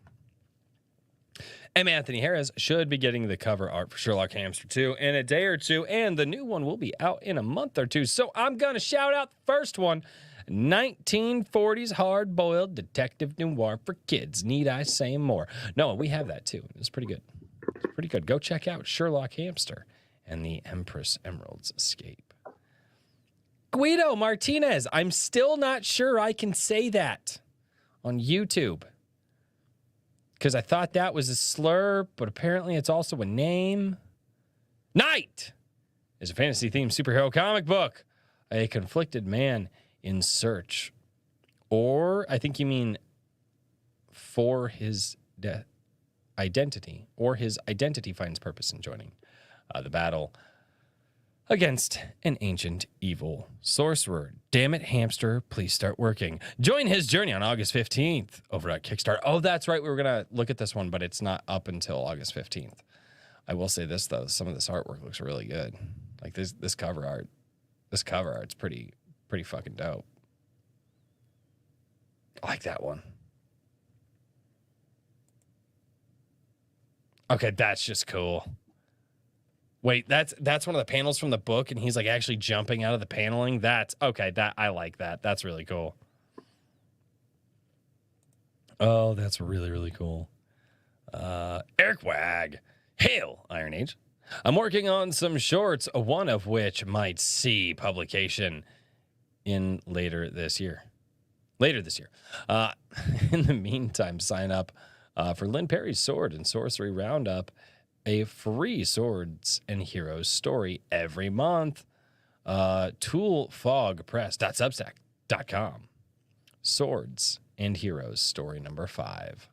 M. Anthony Harris should be getting the cover art for Sherlock Hamster 2 in a day or two, and the new one will be out in a month or two. So I'm going to shout out the first one. 1940s hard-boiled detective noir for kids. Need I say more? No, we have that too. It's pretty good. It's pretty good. Go check out Sherlock Hamster and the Empress Emerald's Escape. Guido Martinez. I'm still not sure I can say that on YouTube, because I thought that was a slur, but apparently it's also a name. Night is a fantasy-themed superhero comic book. A conflicted man in search, or I think you mean for his identity, or his identity finds purpose in joining the battle against an ancient evil sorcerer. Damn it, Hamster, please start working. Join his journey on August 15th over at Kickstarter. Oh, that's right. We were going to look at this one, but it's not up until August 15th. I will say this, though. Some of this artwork looks really good. Like this cover art. This cover art's pretty fucking dope. I like that one. Okay, that's just cool. Wait, that's one of the panels from the book, and he's like actually jumping out of the paneling. That's okay. That I like that. That's really cool. Oh, that's really, really cool. Eric Wag. Hail, Iron Age. I'm working on some shorts, one of which might see publication in later this year. In the meantime, sign up for Lynn Perry's Sword and Sorcery Roundup, a free Swords and Heroes story every month. Toolfogpress.substack.com. Swords and Heroes story number 5.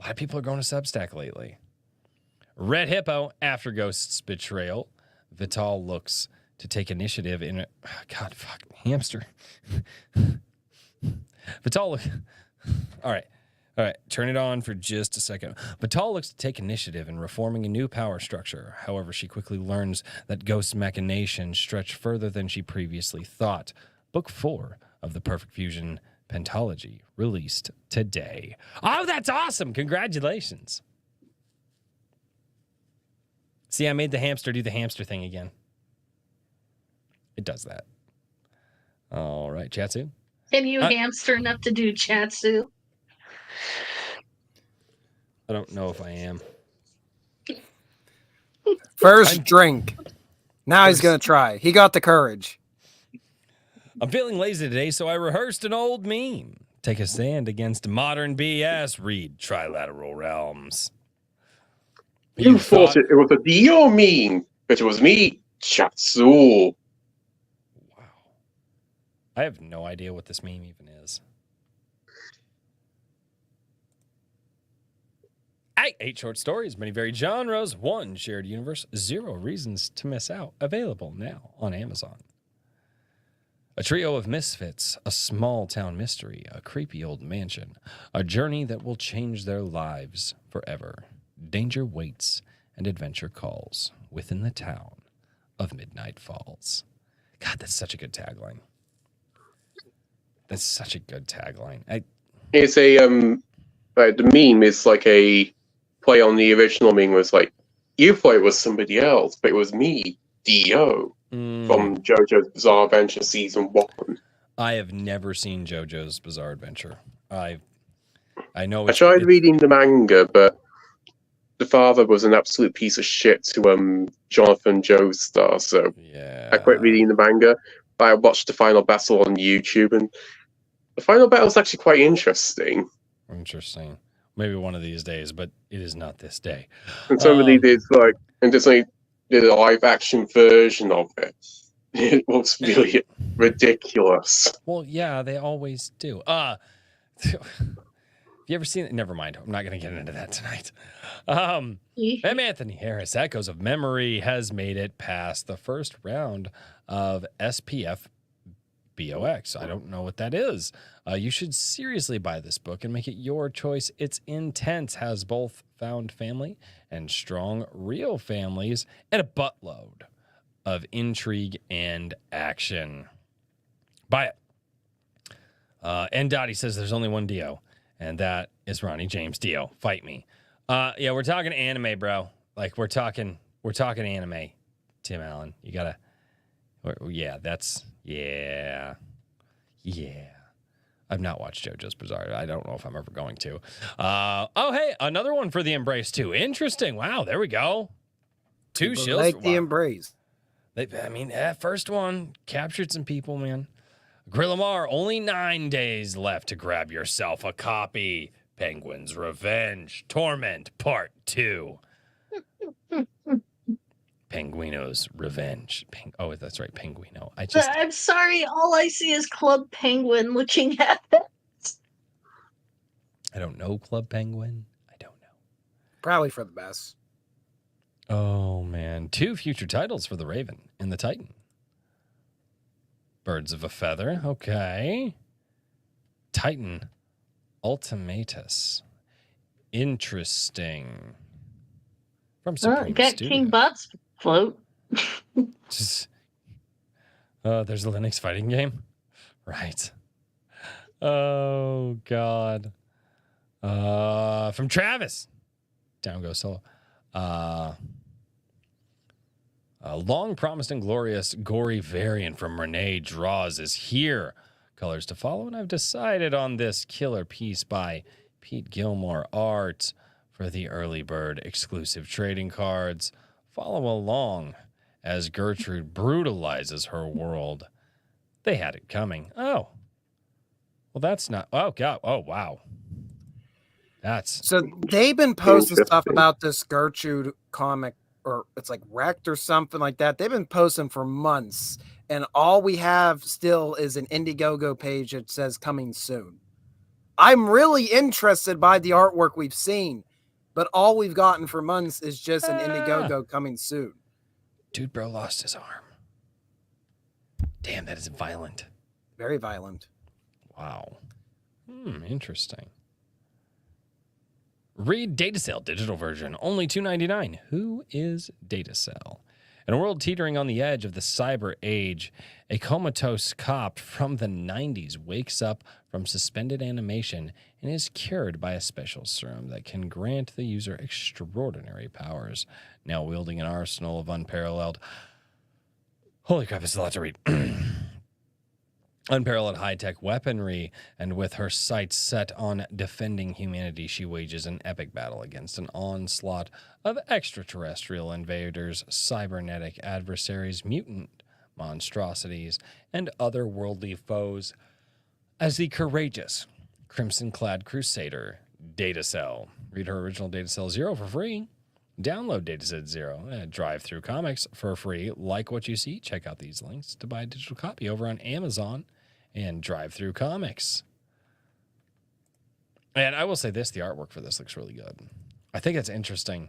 A lot of people are going to Substack lately. Red Hippo, after Ghost's betrayal, Vital looks to take initiative in God, fuck, Hamster. Vital, all right, turn it on for just a second. Vital looks to take initiative in reforming a new power structure. However, she quickly learns that Ghost's machinations stretch further than she previously thought. Book 4 of the Perfect Fusion Pentology, released today. Oh, that's awesome. Congratulations. See, I made the hamster do the hamster thing again. It does that. All right, Chatsu. Can you hamster enough to do Chatsu? I don't know if I am. First drink. Now he's going to try. He got the courage. I'm feeling lazy today, so I rehearsed an old meme. Take a stand against modern BS. Read Trilateral Realms. You thought it was a Dio meme, but it was me, Chatsu. Wow. I have no idea what this meme even is. 8 short stories, many varied genres, 1 shared universe, 0 reasons to miss out. Available now on Amazon. A trio of misfits, a small town mystery, a creepy old mansion, a journey that will change their lives forever. Danger waits and adventure calls within the town of Midnight Falls. God, that's such a good tagline. That's such a good tagline. It's a like the meme is like a play on the original meme. Was like, you thought it was somebody else, but it was me, Dio, from JoJo's Bizarre Adventure Season 1. I have never seen JoJo's Bizarre Adventure. I know. I tried reading the manga, but the father was an absolute piece of shit to Jonathan Joestar, so yeah. I quit reading the manga. But I watched the final battle on YouTube, and the final battle is actually quite interesting. Interesting. Maybe one of these days, but it is not this day. And somebody did did a live action version of it. It was really ridiculous. Well, yeah, they always do. Have you ever seen it? Never mind. I'm not going to get into that tonight. M. Anthony Harris, Echoes of Memory, has made it past the first round of SPF BOX. I don't know what that is. You should seriously buy this book and make it your choice. It's intense, has both found family and strong real families, and a buttload of intrigue and action. Buy it. And Dottie says there's only one Dio, and that is Ronnie James Dio. Fight me. Yeah, we're talking anime, bro. Like we're talking anime. Tim Allen, you gotta. Yeah. I've not watched JoJo's Bizarre. I don't know if I'm ever going to. Hey, another one for the Embrace too. Interesting. Wow, there we go. Two People shills. like the Embrace. That first one captured some people, man. Grillamar, only 9 days left to grab yourself a copy. Penguin's Revenge, Torment, Part 2. Penguino's Revenge. Oh, that's right, Penguino. I'm sorry, all I see is Club Penguin looking at it. I don't know Club Penguin. I don't know. Probably for the best. Oh, man. 2 future titles for the Raven and the Titan. Birds of a Feather. Okay. Titan Ultimatus. Interesting. From Supreme Get Studios. King Butts float. There's a Linux fighting game? Right. Oh, God. From Travis. Down goes solo. A long promised and glorious gory variant from Renee Draws is here. Colors to follow, and I've decided on this killer piece by Pete Gilmore Art for the early bird exclusive trading cards. Follow along as Gertrude brutalizes her world. They had it coming. Oh. Well, that's not... Oh, God. Oh, wow. That's... So they've been posting stuff about this Gertrude comic, or it's like Wrecked or something like that. They've been posting for months, and all we have still is an Indiegogo page that says coming soon. I'm really interested by the artwork we've seen, but all we've gotten for months is just an Indiegogo coming soon. Dude, bro lost his arm. Damn, that is violent. Very violent. Wow. Interesting. Read Datacell digital version, only $2.99. Who is Datacell? In a world teetering on the edge of the cyber age, a comatose cop from the 90s wakes up from suspended animation and is cured by a special serum that can grant the user extraordinary powers. Now wielding an arsenal of unparalleled... Holy crap, it's a lot to read. Unparalleled high-tech weaponry, and with her sights set on defending humanity, she wages an epic battle against an onslaught of extraterrestrial invaders, cybernetic adversaries, mutant monstrosities, and otherworldly foes as the courageous, crimson-clad crusader, Datacell. Read her original Datacell Zero for free. Download Datacell Zero and Drive Through Comics for free. Like what you see, check out these links to buy a digital copy over on Amazon and Drive Through Comics. And I will say this, the artwork for this looks really good. I think it's interesting.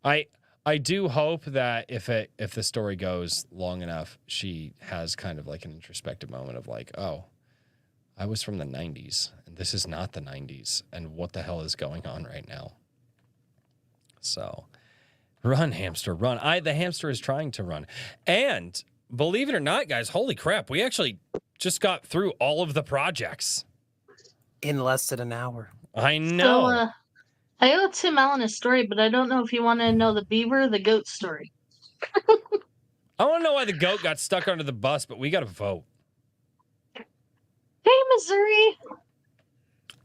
I I do hope that if the story goes long enough, she has kind of like an introspective moment of like, oh, I was from the 90s and this is not the 90s. And what the hell is going on right now? So run, hamster, run. The hamster is trying to run. And believe it or not, guys, holy crap. We actually just got through all of the projects. In less than an hour. I know. So, I owe Tim Allen a story, but I don't know if you want to know the beaver or the goat story. I want to know why the goat got stuck under the bus, but we got to vote. Hey, Missouri.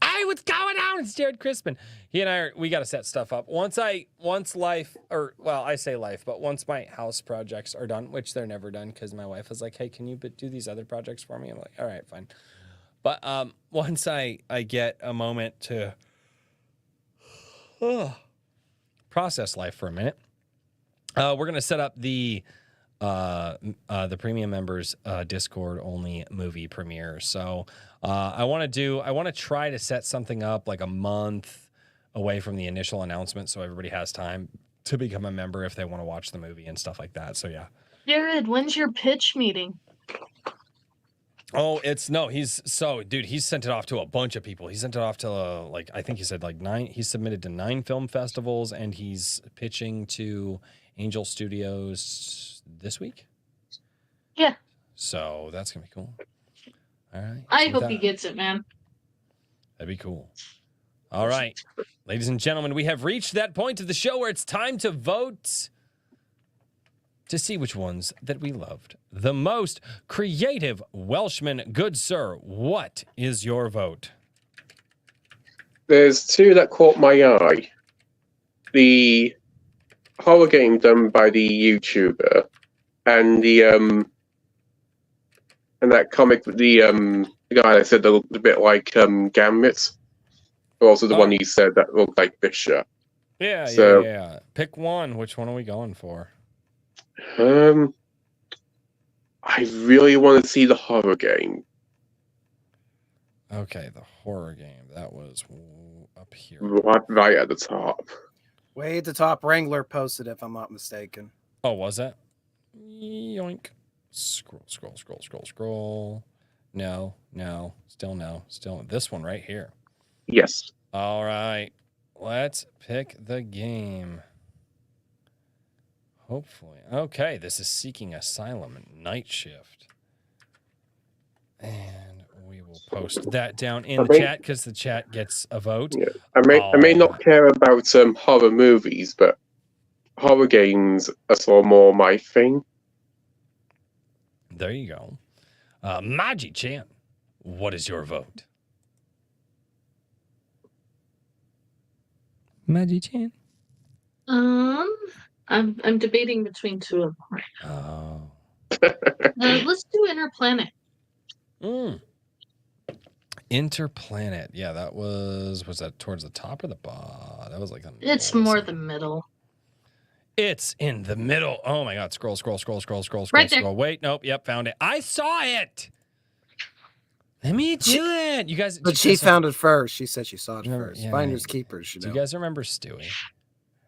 Hey, what's going on? It's Jared Crispin. He and we got to set stuff up. Once I say life, but once my house projects are done, which they're never done because my wife is like, hey, can you do these other projects for me? I'm like, all right, fine. But once I get a moment to process life for a minute, we're going to set up the premium members Discord only movie premiere. So I want to try to set something up like a month away from the initial announcement so everybody has time to become a member if they want to watch the movie and stuff like that. So yeah. Jared, when's your pitch meeting? Oh, he's sent it off to a bunch of people. He sent it off to I think he said like 9. He submitted to 9 film festivals and he's pitching to Angel Studios this week. Yeah. So that's going to be cool. All right. I hope he gets it, man. That'd be cool. All right. Ladies and gentlemen, we have reached that point of the show where it's time to vote to see which ones that we loved the most. Creative Welshman, good sir, what is your vote? There's 2 that caught my eye. The horror game done by the YouTuber, and the and that comic, the guy that said that looked a bit like Gambit, but also the one you said that looked like Bishop. Yeah. Pick one. Which one are we going for? I really want to see the horror game. Okay, the horror game. That was up here. Right at the top. Way at the top, Wrangler posted, if I'm not mistaken. Oh, was that? Yoink. Scroll. No. Still no. Still this one right here. Yes. All right. Let's pick the game. Hopefully. Okay, this is Seeking Asylum Night Shift. And we will post that down in the chat because the chat gets a vote. Yeah. I may not care about horror movies, but horror games are sort of more my thing. There you go. Maji-chan, what is your vote? Maji-chan? I'm debating between 2 of them. Oh. Let's do Interplanet. Interplanet. Yeah, that was that towards the top or the bottom? That was like the middle. It's more the middle. It's in the middle. Oh my God. Scroll. Right there. Wait, nope. Yep, found it. I saw it. Let me do it. You guys. But she found it first. She said she saw it first. Yeah, Finders keepers. Do you guys remember Stewie?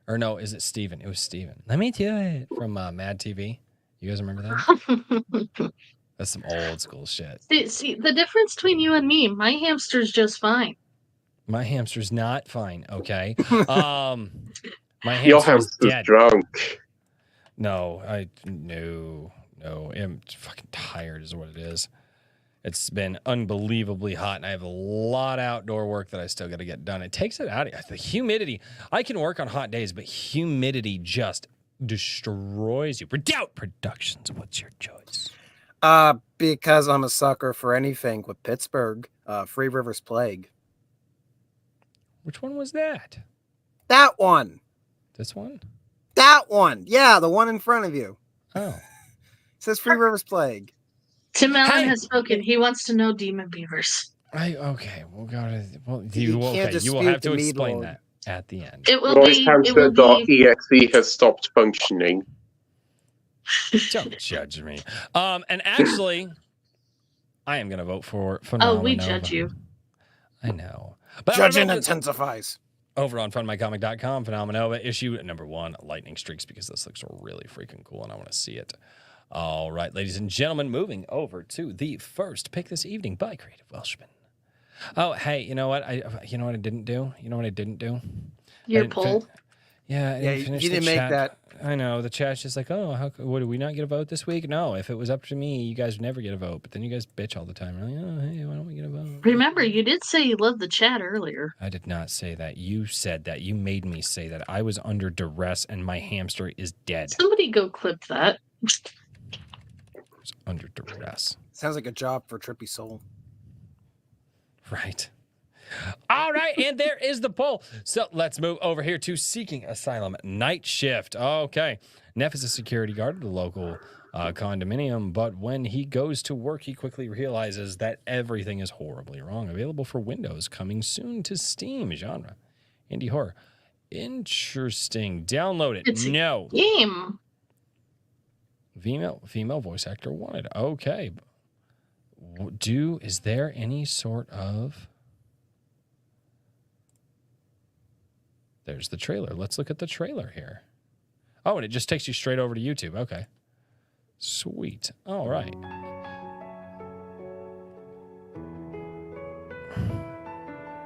Or no, is it Steven? It was Steven. Let me do it from Mad TV. You guys remember that? That's some old school shit. See, the difference between you and me, my hamster's just fine. My hamster's not fine, okay? My Your hamster's hamster's dead. drunk. No. I'm fucking tired is what it is. It's been unbelievably hot, and I have a lot of outdoor work that I still got to get done. It takes it out of the humidity. I can work on hot days, but humidity just destroys you. Redoubt Productions, what's your choice? Because I'm a sucker for anything with Pittsburgh, Free Rivers Plague. Which one was that? That one. This one? That one. Yeah, the one in front of you. Oh. It says Free Rivers Plague. Tim Allen has spoken. He wants to know Demon Beavers. Okay. We'll go to. You will have to explain that at the end. VoiceHamster.exe has stopped functioning. Don't judge me. And actually, I am going to vote for Phenomena. Oh, we judge you. I know. But Judging intensifies. over on funmycomic.com. Phenomena issue number 1, Lightning Streaks, because this looks really freaking cool and I want to see it. All right, ladies and gentlemen, moving over to the first pick this evening by Creative Welshman. Oh, hey, you know what I didn't do? Your poll. Yeah, You didn't make that. I know. The chat's just like, oh, what, did we not get a vote this week? No, if it was up to me, you guys would never get a vote. But then you guys bitch all the time. You're like, oh, hey, why don't we get a vote? Remember, you did say you loved the chat earlier. I did not say that. You said that. You made me say that. I was under duress and my hamster is dead. Somebody go clip that. I was under duress. Sounds like a job for Trippy Soul. Right. All right, and there is the poll. So let's move over here to Seeking Asylum Night Shift. Okay. Neff is a security guard at a local condominium, but when he goes to work, he quickly realizes that everything is horribly wrong. Available for Windows, coming soon to Steam. Genre, indie horror. Interesting. Download it. It's a no. game. Female voice actor wanted. Okay. Is there any sort of... There's the trailer. Let's look at the trailer here. Oh, and it just takes you straight over to YouTube. Okay. Sweet. All right.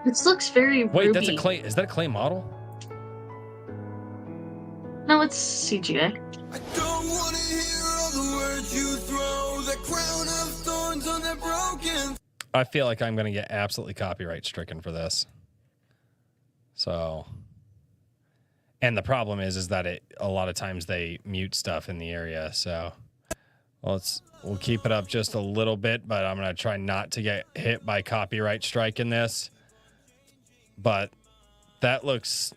This looks very Wait, Ruby. that's a clay. Is that a clay model? No, it's CGI. I don't want to hear all the words you throw, the crown of thorns on the broken. I feel like I'm going to get absolutely copyright stricken for this. So, and the problem is that a lot of times they mute stuff in the area. So, we'll keep it up just a little bit, but I'm going to try not to get hit by copyright strike in this. But that looks...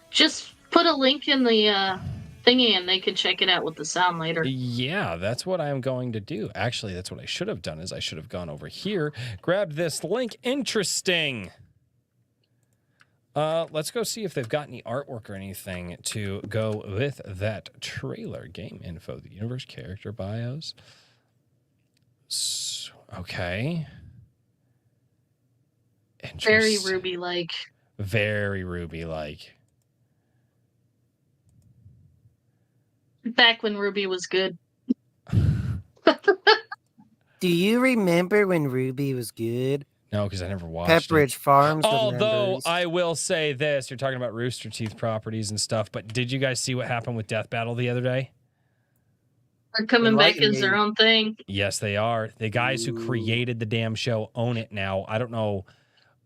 Just put a link in the thingy and they can check it out with the sound later. Yeah, that's what I'm going to do. Actually, that's what I should have done is I should have gone over here, grabbed this link. Interesting. Let's go see if they've got any artwork or anything to go with that trailer. Game info, the universe, character bios. Okay. Very Ruby-like. Very Ruby-like. Back when Ruby was good. Do you remember when Ruby was good? No, because I never watched Pepperidge Farms. Although remembers. I will say this, you're talking about Rooster Teeth properties and stuff, but did you guys see what happened with Death Battle the other day? They're coming back Enlighten as their me. own thing. Yes, they are. The guys who created the damn show own it now. I don't know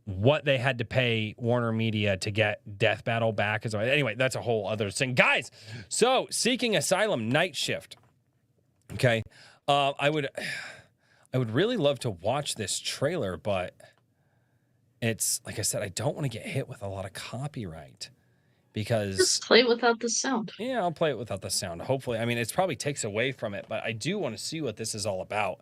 what they had to pay Warner Media to get Death Battle back. Anyway, that's a whole other thing. Guys, so Seeking Asylum Night Shift. Okay. I would really love to watch this trailer, but it's, like I said, I don't want to get hit with a lot of copyright because... Just play without the sound. Yeah, I'll play it without the sound. Hopefully. I mean, it probably takes away from it, but I do want to see what this is all about.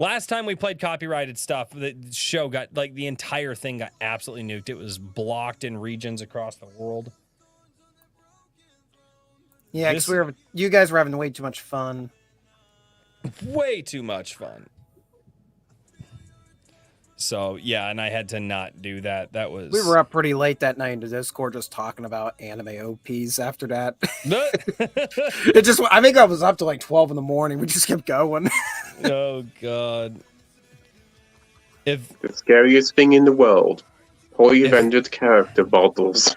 Last time we played copyrighted stuff, the show got, like, the entire thing got absolutely nuked. It was blocked in regions across the world. Yeah, because you guys were having way too much fun. Way too much fun. So, yeah, and I had to not do that. That was... We were up pretty late that night in the Discord just talking about anime OPs after that. I think I was up to like 12 in the morning. We just kept going. Oh, God. The scariest thing in the world. Poorly rendered character models.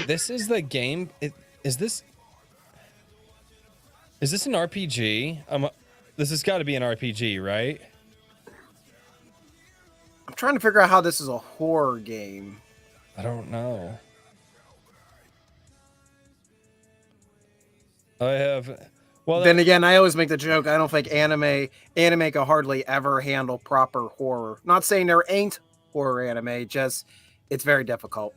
This is the game... Is this an RPG? This has got to be an RPG, right? I'm trying to figure out how this is a horror game. I don't know. I have... Well, then again, I always make the joke, I don't think anime can hardly ever handle proper horror. Not saying there ain't horror anime, just it's very difficult.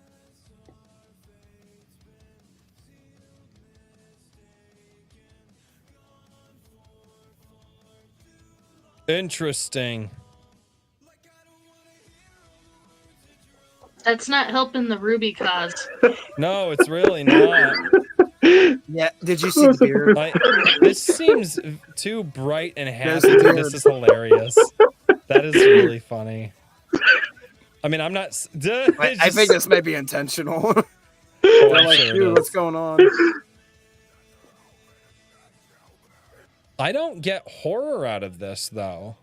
Interesting. That's not helping the Ruby cause. No, it's really not. Yeah, did you see the beard? This seems too bright and happy. This is hilarious. That is really funny. I mean, I'm not. I think this may be intentional. Oh, They're I'm like, sure it dude, what's is. going on? I don't get horror out of this, though.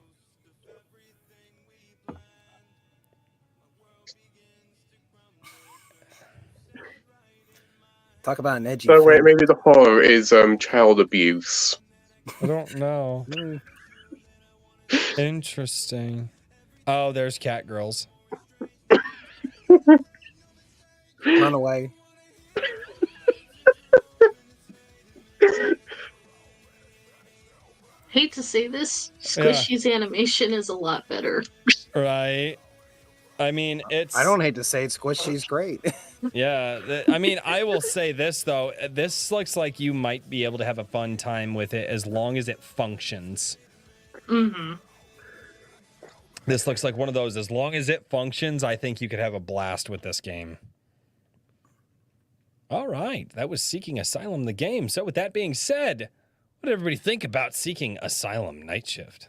Talk about an edgy. So wait, film. maybe the horror is child abuse. I don't know. Interesting. Oh, there's cat girls. Run away. Hate to say this, Squishy's animation is a lot better. Right. I mean, it's. I don't hate to say it, Squishy's great. Yeah. I mean, I will say this, though. This looks like you might be able to have a fun time with it as long as it functions. Mm-hmm. This looks like one of those. As long as it functions, I think you could have a blast with this game. All right. That was Seeking Asylum, the game. So with that being said, what did everybody think about Seeking Asylum Night Shift?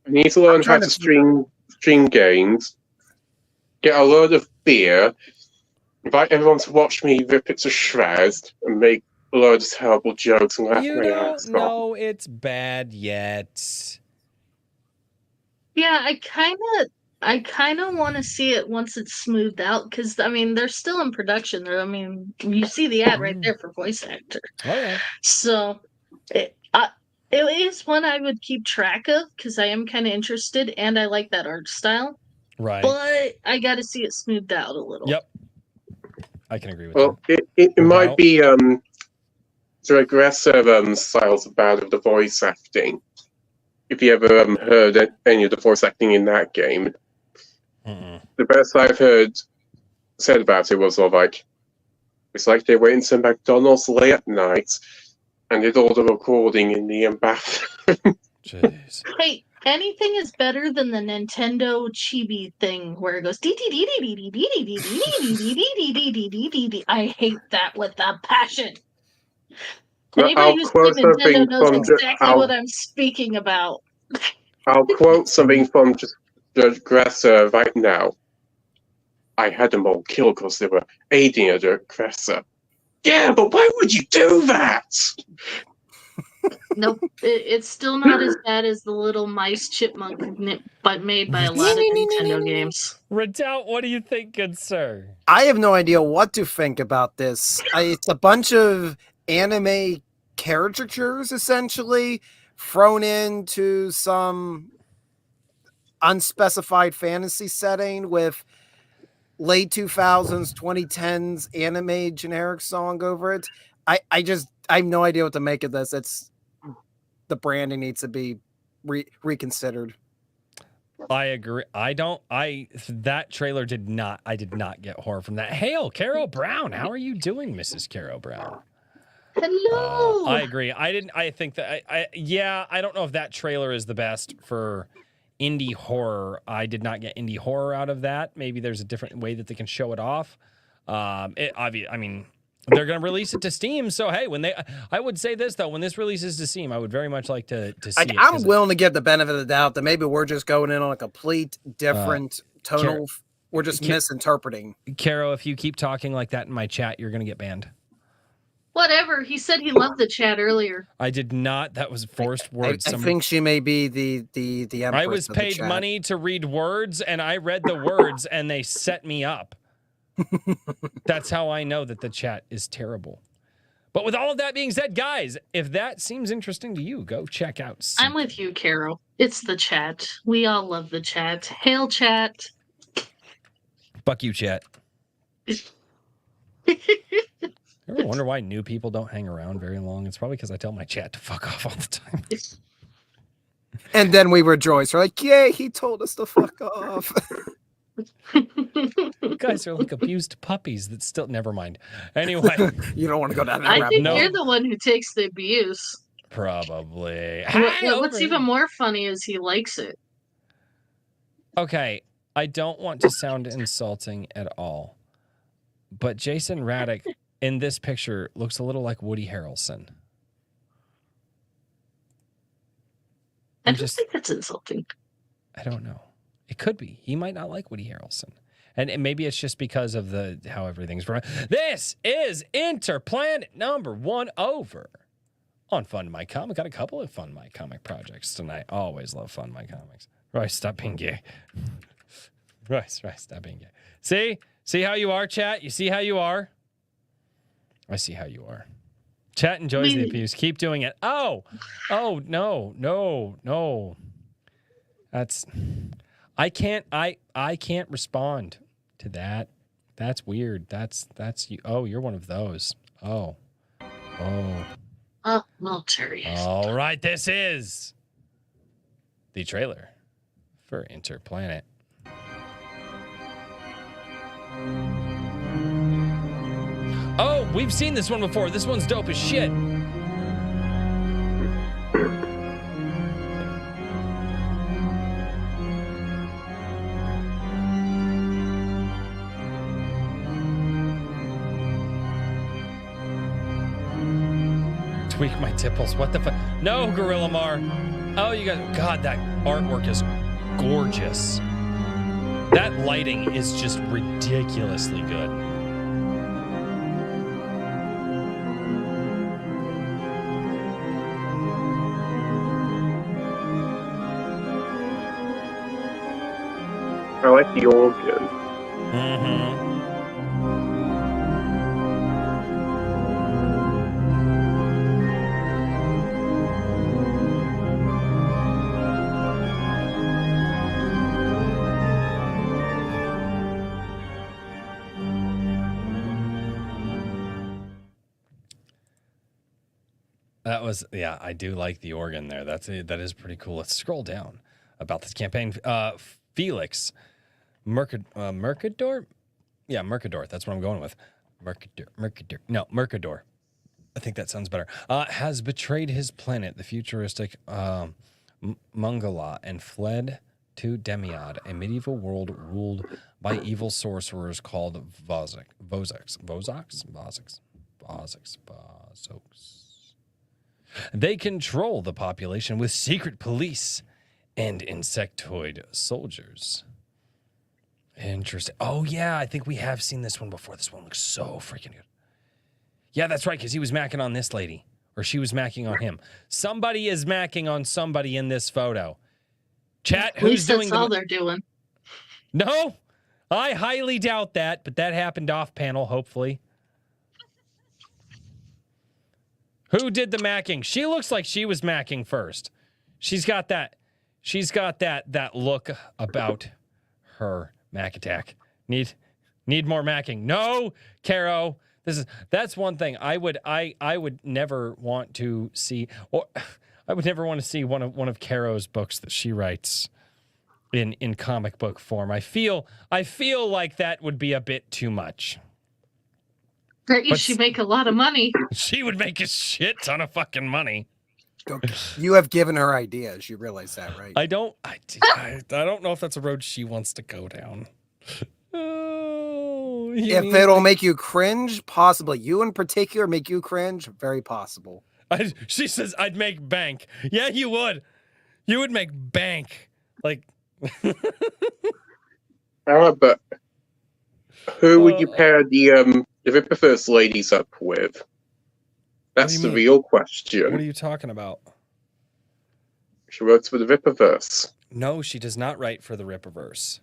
I need to learn how trying to to- stream games, get a load of beer, invite everyone to watch me rip it to shreds, and make a load of terrible jokes and laugh You my don't ass off. know it's bad yet. Yeah, I kind of want to see it once it's smoothed out because I mean they're still in production. I mean, you see the ad right there for voice actor. Oh, yeah. So it is one I would keep track of because I am kind of interested and I like that art style. Right. But I got to see it smoothed out a little. Yep. I can agree with Well, that. it No might doubt. be the aggressive styles bad of the voice acting. If you ever heard any of the voice acting in that game, Mm-mm. the best I've heard said about it was sort of like, it's like they went into McDonald's late at night and did all the recording in the bathroom. Jeez. Hey, anything is better than the Nintendo chibi thing where it goes dee dee dee dee dee dee dee dee dee dee dee dee dee dee dee dee dee. I hate that with a passion. Anybody who's played Nintendo knows exactly what I'm speaking about. I'll quote something from Judge Gresser right now. I had them all killed because they were aiding a Judge Gresser. Yeah, but why would you do that? Nope, it's still not as bad as the little mice chipmunk, but made by a lot of Nintendo games. Redoubt, what do you think, good sir? I have no idea what to think about this. It's a bunch of anime caricatures, essentially, thrown into some unspecified fantasy setting with late 2000s, 2010s anime generic song over it. I have no idea what to make of this. It's the branding needs to be reconsidered. I agree. That trailer I did not get horror from that. Hail, Carol Brown. How are you doing, Mrs. Carol Brown? Hello. I agree. I think that I don't know if that trailer is the best for indie horror. I did not get indie horror out of that. Maybe there's a different way that they can show it off. I mean, they're going to release it to Steam. So, hey, I would say this, though, when this releases to Steam, I would very much like to see it. I'm willing to give the benefit of the doubt that maybe we're just going in on a complete different tonal. We're just misinterpreting. Caro, if you keep talking like that in my chat, you're going to get banned. Whatever. He said he loved the chat earlier. I did not. That was forced words. I think she may be the empress I was of the paid chat. money to read words, and I read the words, and they set me up. That's how I know that the chat is terrible. But with all of that being said, guys, if that seems interesting to you, go check out. I'm with you, Carol. It's the chat. We all love the chat. Hail, chat. Fuck you, chat. Ever wonder why new people don't hang around very long? It's probably because I tell my chat to fuck off all the time. And then we rejoice. We're like, yay, he told us to fuck off. You guys are like abused puppies that still... Never mind. Anyway. You don't want to go down that I rabbit think No. you're the one who takes the abuse. Probably. What's even more funny is he likes it. Okay, I don't want to sound insulting at all, but Jason Raddick in this picture looks a little like Woody Harrelson. I I'm don't just... think that's insulting. I don't know. It could be. He might not like Woody Harrelson. And maybe it's just because of how everything's run. This is Interplanet number 1 over on Fund My Comic. Got a couple of Fund My Comic projects tonight. Always love Fund My Comics. Royce, stop being gay. Royce, stop being gay. See how you are, chat? You see how you are? I see how you are. Chat enjoys the abuse. Keep doing it. Oh, no. I can't respond to that. That's weird. That's you. Oh, you're one of those. Oh. Oh, military. All right, this is the trailer for Interplanet. Oh, we've seen this one before. This one's dope as shit. Tweak my tipples. What the fuck? No, Gorilla Mar. Oh, you guys. God, that artwork is gorgeous. That lighting is just ridiculously good. I like the organ. Mm-hmm. That was, yeah, I do like the organ there. That is pretty cool. Let's scroll down about this campaign. Felix Mercador? Yeah, Mercador. That's what I'm going with. Mercador. I think that sounds better. Has betrayed his planet, the futuristic Mangala, and fled to Demiad, a medieval world ruled by evil sorcerers called Vozoks. They control the population with secret police and insectoid soldiers. Interesting. Oh, yeah, I think we have seen this one before. This one looks so freaking good. Yeah, that's right, because he was macking on this lady. Or she was macking on him. Somebody is macking on somebody in this photo. Chat, who's doing that's all they're doing. No, I highly doubt that, but that happened off panel, hopefully. Who did the macking? She looks like she was macking first. She's got that look about her. Mac attack. Need more macking. No, Caro. That's one thing I would never want to see, or I would never want to see one of Caro's books that she writes in comic book form. I feel like that would be a bit too much. She'd make a lot of money. She would make a shit ton of fucking money. You have given her ideas. You realize that, right? I don't know if that's a road she wants to go down. Oh, if it'll make you cringe, possibly. You in particular make you cringe, very possible. She says I'd make bank. Yeah, you would. You would make bank. Like. But who would you pair the Ripperverse ladies up with? That's the real question. What are you talking about? She works for the Ripperverse. No, she does not write for the Ripperverse.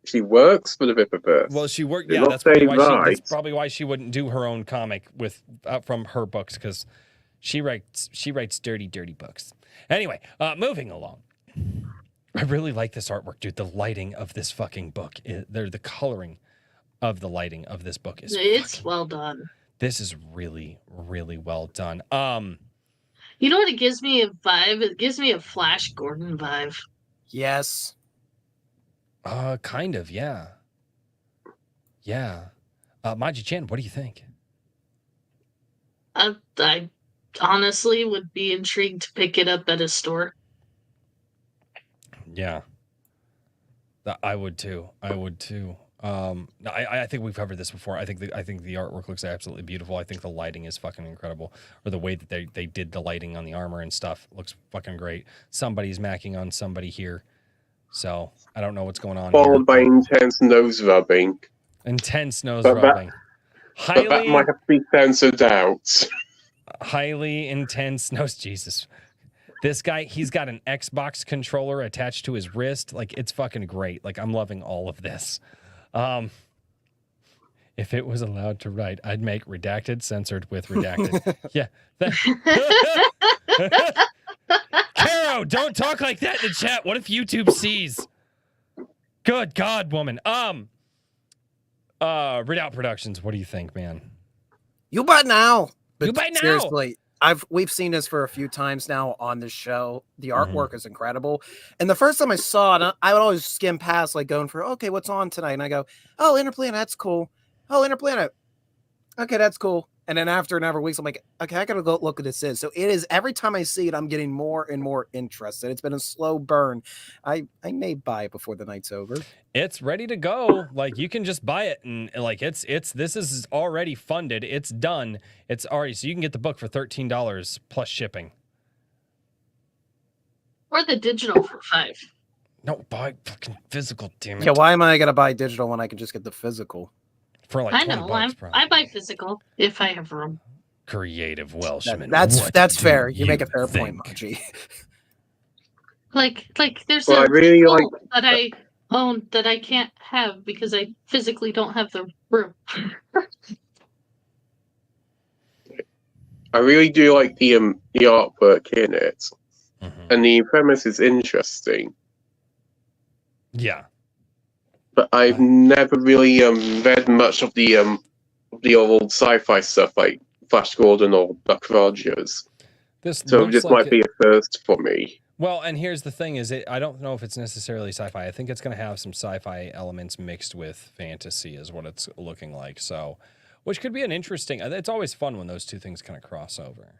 She works for the Ripperverse. Well, she worked. Yeah, that's probably why she wouldn't do her own comic from her books, because she writes dirty books. Anyway, moving along. I really like this artwork, dude. The lighting of this fucking book, the coloring of the lighting of this book it's well done. This is really, really well done. You know what it gives me a vibe? It gives me a Flash Gordon vibe. Yes. Kind of, yeah. Yeah. Maji-chan, what do you think? I honestly would be intrigued to pick it up at a store. Yeah. I would too. I think we've covered this before. I think the artwork looks absolutely beautiful. I think the lighting is fucking incredible. Or the way that they did the lighting on the armor and stuff looks fucking great. Somebody's macking on somebody here. So I don't know what's going on Followed by here. intense nose rubbing. Intense nose But that- rubbing. But that might have to be censored out. Highly intense nose. Jesus. This guy, he's got an Xbox controller attached to his wrist. Like, it's fucking great. Like, I'm loving all of this. If it was allowed to write, I'd make redacted censored with redacted. Yeah. Caro, don't talk like that in the chat. What if YouTube sees? Good God, woman. Redoubt Productions, what do you think, man? You buy now. You buy now. Seriously, we've seen this for a few times now on the show. The Mm-hmm. artwork is incredible. And the first time I saw it, I would always skim past, like going for, okay, what's on tonight? And I go, oh, Interplanet, that's cool. Oh, Interplanet. Okay, that's cool. And then after a number of weeks, I'm like, okay, I gotta go look what this is. So it is, every time I see it, I'm getting more and more interested. It's been a slow burn. I may buy it before the night's over. It's ready to go. Like, you can just buy it, and like this is already funded. It's done. It's already, so you can get the book for $13 plus shipping. Or the digital for $5. No, buy fucking physical, damn it. Yeah, why am I gonna buy digital when I can just get the physical? For like I 20 know. bucks, probably. I buy physical if I have room. Creative Welshman. That's what fair. do You make a fair point, think? Maji. Like there's Well, I a really book like- that I own that I can't have because I physically don't have the room. I really do like the artwork in it, Mhm. and the premise is interesting. Yeah. But I've never really read much of the old sci-fi stuff like Flash Gordon or Buck Rogers. So looks this like might be a first for me. Well, and here's the thing: I don't know if it's necessarily sci-fi. I think it's going to have some sci-fi elements mixed with fantasy, is what it's looking like. So, which could be an interesting. It's always fun when those two things kind of cross over.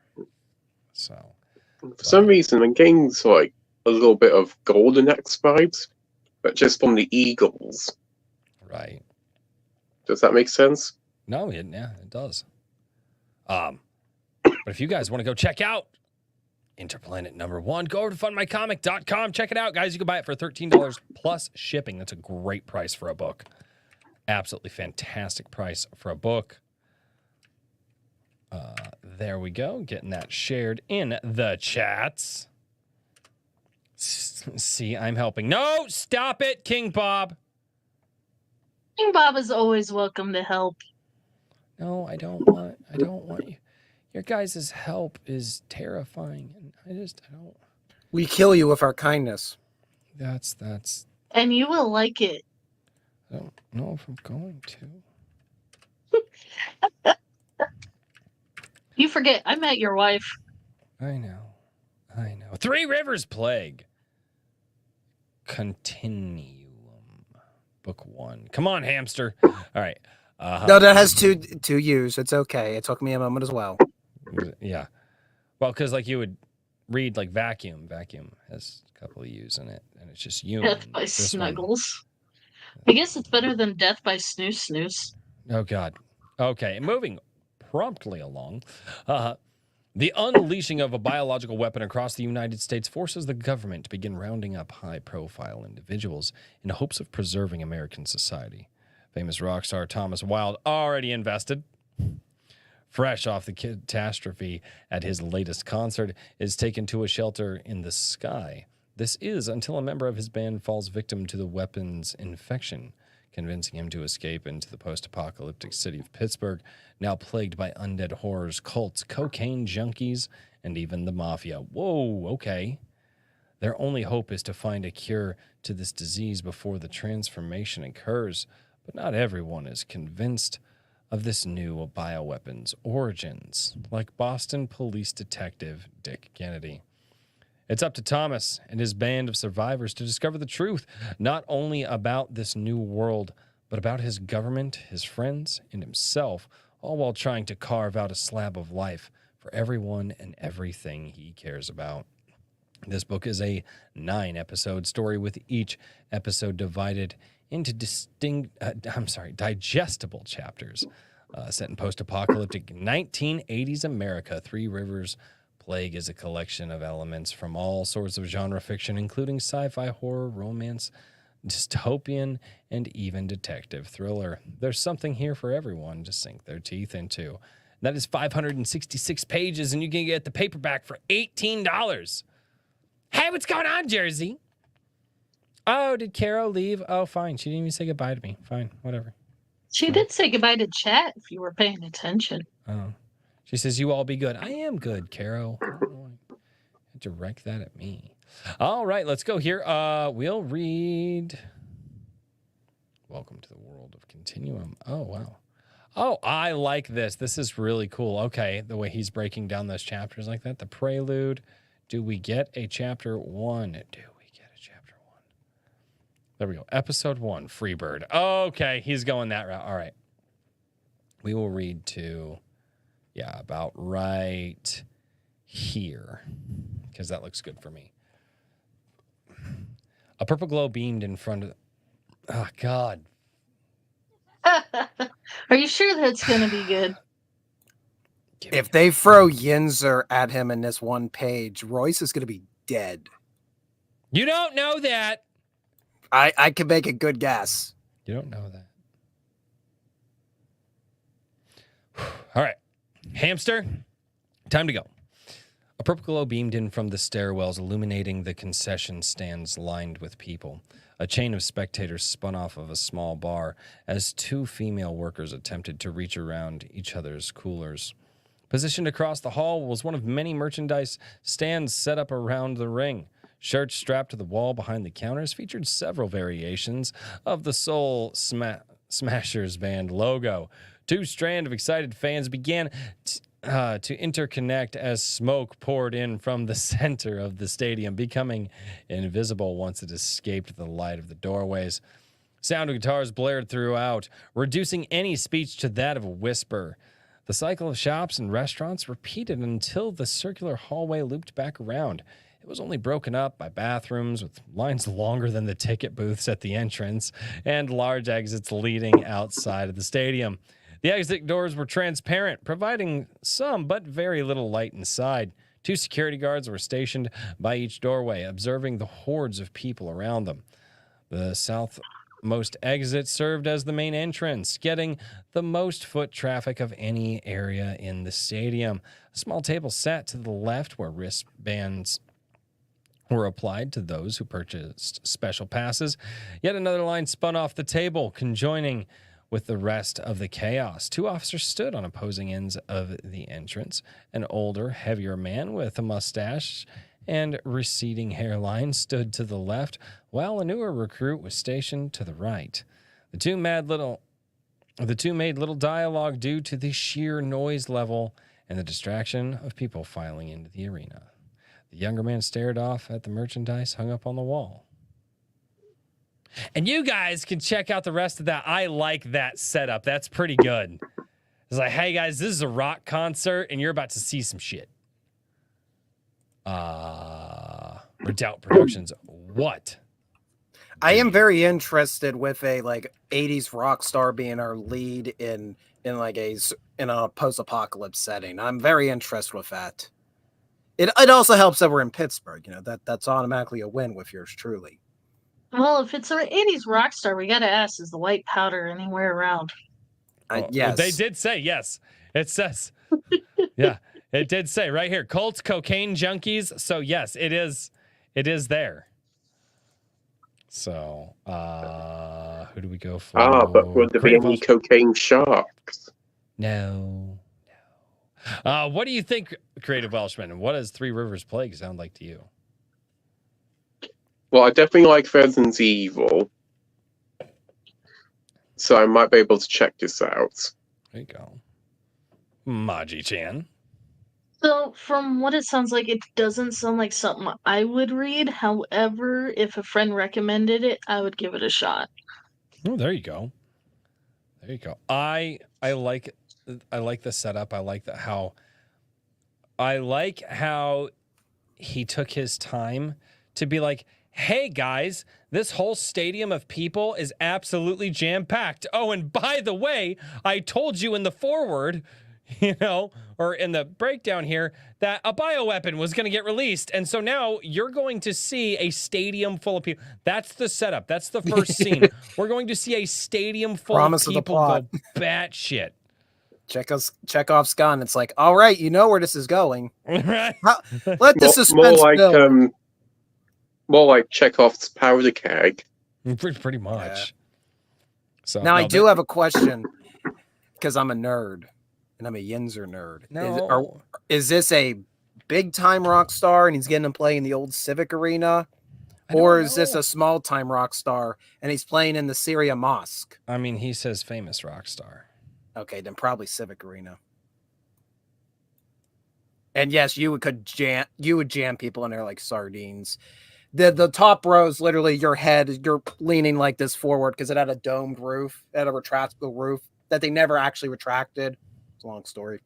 So, For some reason, I'm getting like a little bit of Golden Axe vibes, but just from the Eagles. right? Does that make sense? No, it does. But if you guys want to go check out Interplanet #1, go over to fundmycomic.com. Check it out, guys. You can buy it for $13 plus shipping. That's a great price for a book. Absolutely fantastic price for a book. There we go. Getting that shared in the chats. See, I'm helping. No, stop it, King Bob. King Bob is always welcome to help. No, I don't want you. Your guys' help is terrifying, and I don't. We kill you with our kindness. That's. And you will like it. I don't know if I'm going to. You forget, I met your wife. I know. Three Rivers Plague. Continuum. Book 1. Come on, hamster. All right. No, that has two U's. It's okay. It took me a moment as well. Yeah. Well, because like you would read like vacuum. Vacuum has a couple of U's in it, and it's just you. Death by Snuggles. I guess it's better than Death by Snooze Snooze. Oh, God. Okay, moving promptly along. The unleashing of a biological weapon across the United States forces the government to begin rounding up high-profile individuals in hopes of preserving American society. Famous rock star Thomas Wilde, already invested, fresh off the catastrophe at his latest concert, is taken to a shelter in the sky. This is until a member of his band falls victim to the weapon's infection, convincing him to escape into the post-apocalyptic city of Pittsburgh, now plagued by undead horrors, cults, cocaine junkies, and even the mafia. Whoa, okay. Their only hope is to find a cure to this disease before the transformation occurs, but not everyone is convinced of this new bioweapon's origins, like Boston police detective Dick Kennedy. It's up to Thomas and his band of survivors to discover the truth, not only about this new world, but about his government, his friends, and himself, all while trying to carve out a slab of life for everyone and everything he cares about. This book is a 9-episode story, with each episode divided into digestible chapters, set in post-apocalyptic 1980s America. Three Rivers Plague is a collection of elements from all sorts of genre fiction, including sci-fi, horror, romance, dystopian, and even detective thriller. There's something here for everyone to sink their teeth into. That is 566 pages, and you can get the paperback for $18. Hey, what's going on, Jersey? Oh, did Carol leave? Oh, fine. She didn't even say goodbye to me. Fine, whatever. She did say goodbye to chat if you were paying attention. Oh. She says, you all be good. I am good, Carol. I don't know why. Direct that at me. All right, let's go here. We'll read. Welcome to the world of Continuum. Oh, wow. Oh, I like this. This is really cool. Okay, the way he's breaking down those chapters like that. The prelude. Do we get a chapter 1? Do we get a chapter 1? There we go. Episode 1, Freebird. Okay, he's going that route. All right. We will read to... yeah, about right here, because that looks good for me. A purple glow beamed in front of... oh, God. Are you sure that's going to be good? If they throw Yinzer at him in this one page, Royce is going to be dead. You don't know that. I can make a good guess. You don't know that. All right. Hamster, time to go. A purple glow beamed in from the stairwells, illuminating the concession stands lined with people. A chain of spectators spun off of a small bar as two female workers attempted to reach around each other's coolers. Positioned across the hall was one of many merchandise stands set up around the ring. Shirts strapped to the wall behind the counters featured several variations of the Soul Smashers band logo. Two strands of excited fans began to interconnect as smoke poured in from the center of the stadium, becoming invisible once it escaped the light of the doorways. Sound of guitars blared throughout, reducing any speech to that of a whisper. The cycle of shops and restaurants repeated until the circular hallway looped back around. It was only broken up by bathrooms with lines longer than the ticket booths at the entrance and large exits leading outside of the stadium. The exit doors were transparent, providing some but very little light inside. Two security guards were stationed by each doorway, observing the hordes of people around them. The southmost exit served as the main entrance, getting the most foot traffic of any area in the stadium. A small table sat to the left where wristbands were applied to those who purchased special passes. Yet another line spun off the table, conjoining with the rest of the chaos. Two officers stood on opposing ends of the entrance. An older, heavier man with a mustache and receding hairline stood to the left, while a newer recruit was stationed to the right. The two made little dialogue due to the sheer noise level and the distraction of people filing into the arena. The younger man stared off at the merchandise hung up on the wall. And you guys can check out the rest of that. I like that setup. That's pretty good. It's like, hey guys, this is a rock concert and you're about to see some shit. Redoubt Productions. What? I am very interested with a like 80s rock star being our lead in a post-apocalypse setting. I'm very interested with that. It also helps that we're in Pittsburgh. You know, that's automatically a win with yours truly. Well, if it's an 80s rock star, we got to ask, is the white powder anywhere around? Yes. They did say yes. It says. Yeah, it did say right here, Colts, cocaine junkies. So yes, it is there. So, who do we go for? But would there be any cocaine sharks? No. What do you think, Creative Welshman? And what does Three Rivers Plague sound like to you? Well, I definitely like Resident Evil, so I might be able to check this out. There you go. Maji-chan. So, from what it sounds like, it doesn't sound like something I would read. However, if a friend recommended it, I would give it a shot. Oh, there you go. There you go. I like the setup. I like how he took his time to be like, hey guys, this whole stadium of people is absolutely jam-packed. Oh, and by the way, I told you in the foreword, or in the breakdown here, that a bioweapon was going to get released. And so now you're going to see a stadium full of people. That's the setup. That's the first scene. We're going to see a stadium full Promise of of the people plot. go batshit. Chekhov's gun. It's like, all right, you know where this is going. Right? Let the suspense build. More like Chekhov's powder keg. Pretty much. So Now, I do have a question because I'm a nerd and I'm a Yinzer nerd. No. Is this a big time rock star and he's getting to play in the old Civic Arena? Or is this a small time rock star and he's playing in the Syria Mosque? I mean, he says famous rock star. Okay, then probably Civic Arena. And yes, you would jam people in there like sardines. The top row is literally your head. You're leaning like this forward because it had a domed roof, it had a retractable roof that they never actually retracted. It's a long story.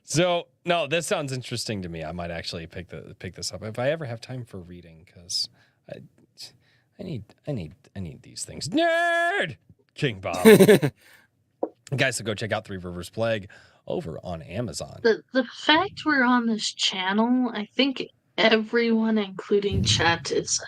So no, this sounds interesting to me. I might actually pick this up if I ever have time for reading, because I need these things. Nerd King Bob. Guys, so go check out Three Rivers Plague over on Amazon. The fact we're on this channel, I think everyone, including chat, is.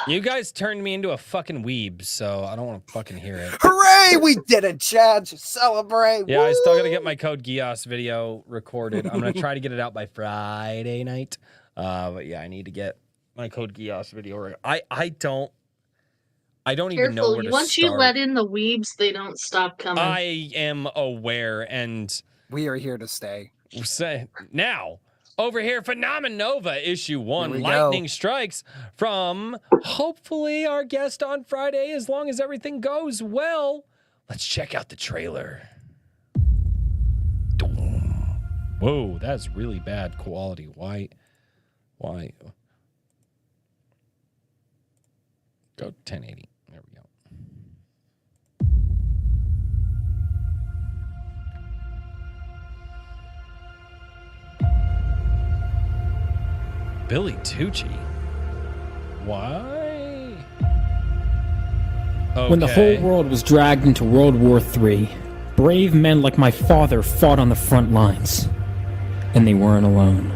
You guys turned me into a fucking weeb, so I don't want to fucking hear it. Hooray! We did it, Chad. Celebrate. Yeah, I still got to get my Code Geass video recorded. I'm going to try to get it out by Friday night. But yeah, I need to get my Code Geass video. I don't even know where to Once start. you let in the weebs, they don't stop coming. I am aware, and we are here to stay. Now, over here, Phenomenova issue 1, Here we Lightning go. Strikes, from hopefully our guest on Friday, as long as everything goes well. Let's check out the trailer. Whoa, that's really bad quality. Why? Go 1080. There we go. Billy Tucci? Why? Okay. When the whole world was dragged into World War III, brave men like my father fought on the front lines. And they weren't alone.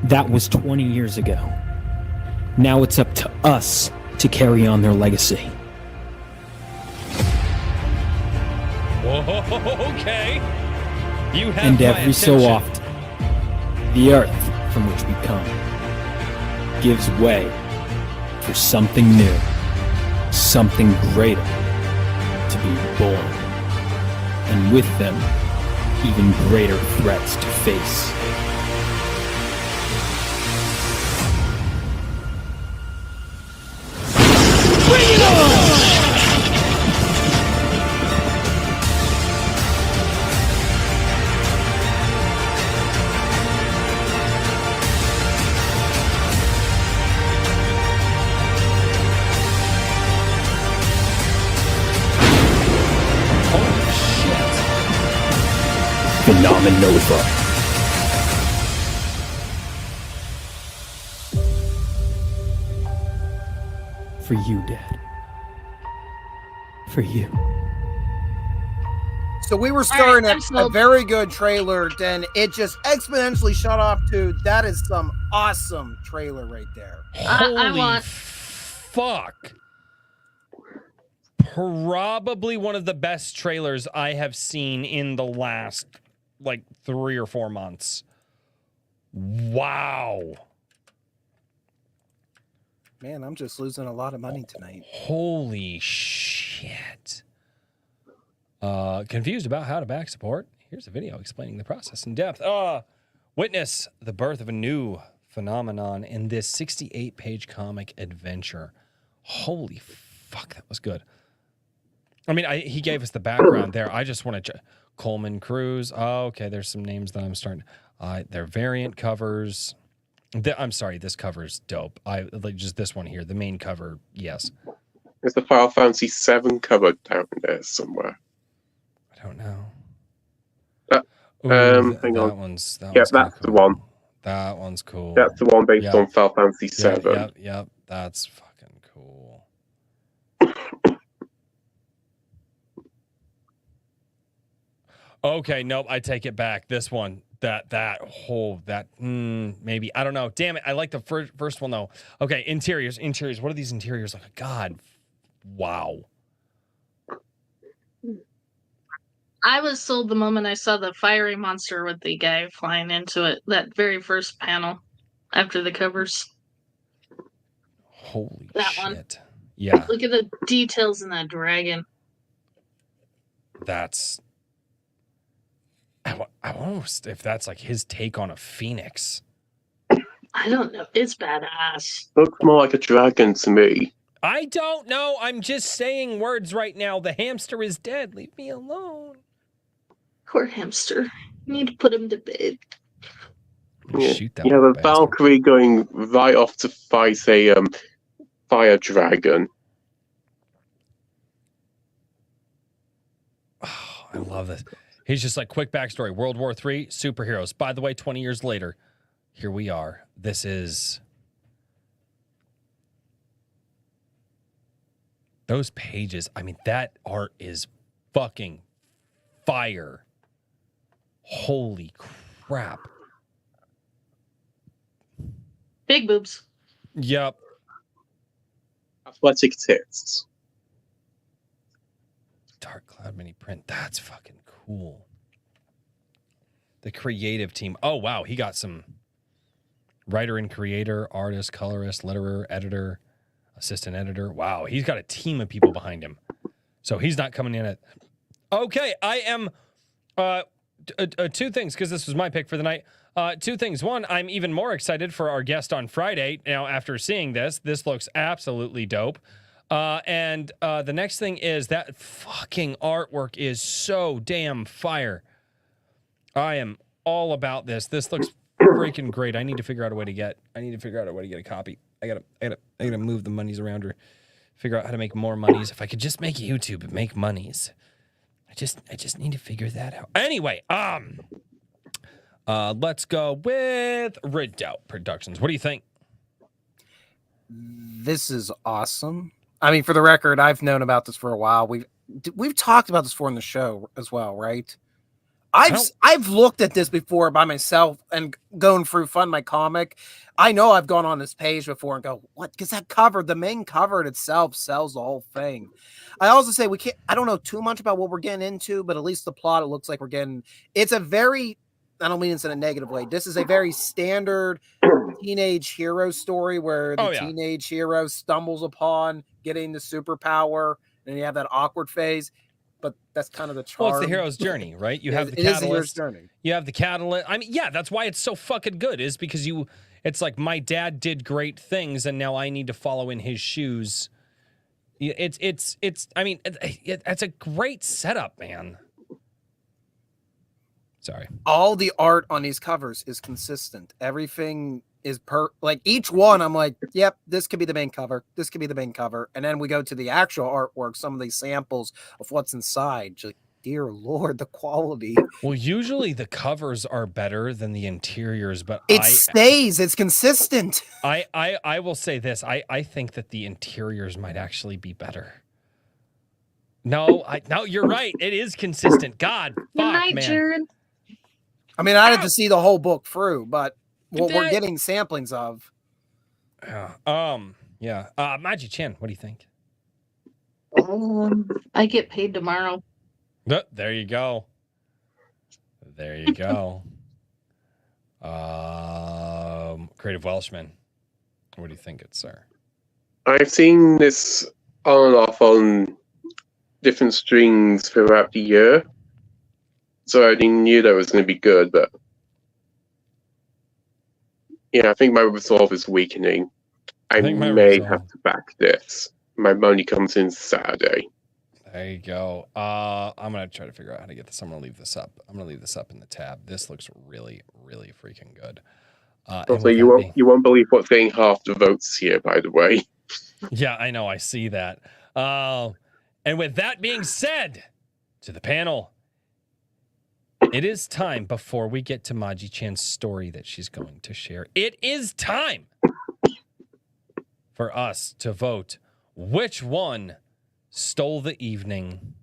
That was 20 years ago. Now it's up to us to carry on their legacy. Whoa, okay. You have And my every so attention. often, the earth from which we come gives way for something new, something greater to be born. And with them, even greater threats to face. Bring it on! Holy shit. Phenomenova. For you, Dad. For you. So we were right, starting I'm at a sold. very good trailer, then it just exponentially shot off to that is some awesome trailer right there. I Holy want- fuck. Probably one of the best trailers I have seen in the last, like, 3 or 4 months. Wow. Man, I'm just losing a lot of money tonight. Holy shit. Confused about how to back support? Here's a video explaining the process in depth. Witness the birth of a new phenomenon in this 68-page comic adventure. Holy fuck, that was good. I mean, he gave us the background there. I just want to... Coleman Cruz. Oh, okay, there's some names that I'm starting... They're variant covers. I'm sorry, this cover's dope. I like just this one here. The main cover, yes. There's the Final Fantasy VII cover down there somewhere. I don't know. Hang that on. one's Yeah, kinda that's the cool. one. That one's cool. That's the one based Yep. on Final Fantasy VII. Yep. That's fucking cool. Okay, nope, I take it back. This one, maybe, I don't know. Damn it, I like the first one though. Okay, interiors. What are these interiors like? God, wow. I was sold the moment I saw the fiery monster with the guy flying into it. That very first panel after the covers. Holy That shit. one. Yeah, Look at the details in that dragon. that's. I almost if that's like his take on a phoenix. I don't know. It's badass. Looks more like a dragon to me. I don't know. I'm just saying words right now. The hamster is dead. Leave me alone. Poor hamster. You need to put him to bed. Yeah, Shoot that you have a bastard. Valkyrie going right off to fight a fire dragon. Oh, I love this. He's just like, quick backstory. World War III, superheroes. By the way, 20 years later, here we are. This is... Those pages, I mean, that art is fucking fire. Holy crap. Big boobs. Yep. Athletic tits. Dark Cloud mini print. That's fucking cool. The creative team. Oh, wow. He got some writer and creator, artist, colorist, letterer, editor, assistant editor. Wow. He's got a team of people behind him. So he's not coming in at... Okay. I am... two things, because this was my pick for the night. Two things. One, I'm even more excited for our guest on Friday. Now, after seeing this looks absolutely dope. And the next thing is that fucking artwork is so damn fire. I am all about this. This looks freaking great. I need to figure out a way to get a copy. I gotta move the monies around or figure out how to make more monies. If I could just make YouTube and make monies. I just need to figure that out. Anyway, let's go with Redoubt Productions. What do you think? This is awesome. I mean, for the record, I've known about this for a while. We've talked about this before in the show as well, right? I've looked at this before by myself and going through Fund My Comic. I know I've gone on this page before and go, what? Because that cover, the main cover itself sells the whole thing. I also say I don't know too much about what we're getting into, but at least the plot, it looks like we're getting, it's a very, I don't mean this in a negative way. This is a very standard teenage hero story where the teenage hero stumbles upon getting the superpower and you have that awkward phase. But that's kind of the charm. Well, it's the hero's journey, right? You have the catalyst. It is the catalyst. hero's journey. You have the catalyst. I mean, yeah, that's why it's so fucking good. Is because it's like my dad did great things, and now I need to follow in his shoes. It's. I mean, it's a great setup, man. Sorry. All the art on these covers is consistent. Everything is like each one. I'm like, yep, this could be the main cover. This could be the main cover. And then we go to the actual artwork, some of these samples of what's inside. Just, dear Lord, the quality. Well, usually the covers are better than the interiors, but it's consistent. I will say this. I think that the interiors might actually be better. No, you're right. It is consistent. God, fuck, Good night, man. Jared. I mean, I had to see the whole book through, but what we're getting samplings of. Yeah. Maji Chan, what do you think? I get paid tomorrow. There you go. There you go. Creative Welshman, what do you think, good sir? I've seen this on and off on different strings throughout the year. So I already knew that was going to be good, but yeah, I think my resolve is weakening. I may have to back this. My money comes in Saturday. There you go. I'm going to try to figure out how to get this. I'm going to leave this up. I'm going to leave this up in the tab. This looks really, really freaking good. Also, you won't believe what's getting half the votes here, by the way. Yeah, I know. I see that. And with that being said, to the panel, it is time before we get to Maji Chan's story that she's going to share. It is time for us to vote which one stole the evening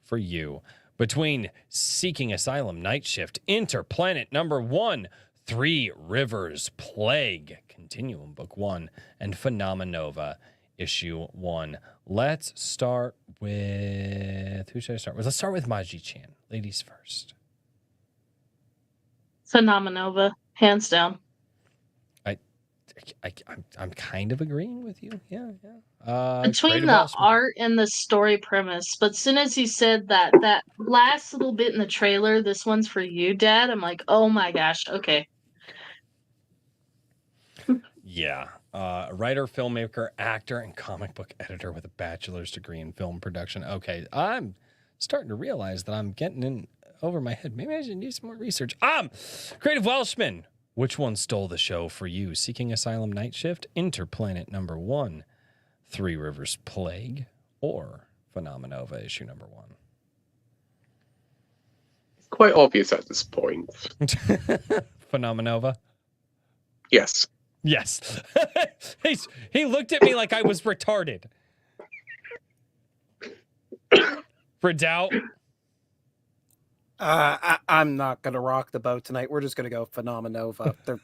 for you. between Seeking Asylum Night Shift, Interplanet number 1, Three Rivers Plague, Continuum Book 1, and Phenomenova Issue 1. Let's start with... Who should I start with? Let's start with Maji-chan. Ladies first. Phenomenova, hands down. I'm kind of agreeing with you. Yeah. Between Creative the Welshman. art and the story premise, but as soon as he said that last little bit in the trailer, this one's for you, Dad, I'm like, oh my gosh, okay. Yeah. Writer, filmmaker, actor, and comic book editor with a bachelor's degree in film production. Okay, I'm starting to realize that I'm getting in over my head. Maybe I should do some more research. Creative Welshman. Which one stole the show for you? Seeking Asylum Night Shift, Interplanet number 1, Three Rivers Plague, or Phenomenova issue number 1? It's quite obvious at this point. Phenomenova? Yes. Yes. He looked at me like I was retarded. For doubt. I'm not gonna rock the boat tonight. We're just gonna go Phenomenova.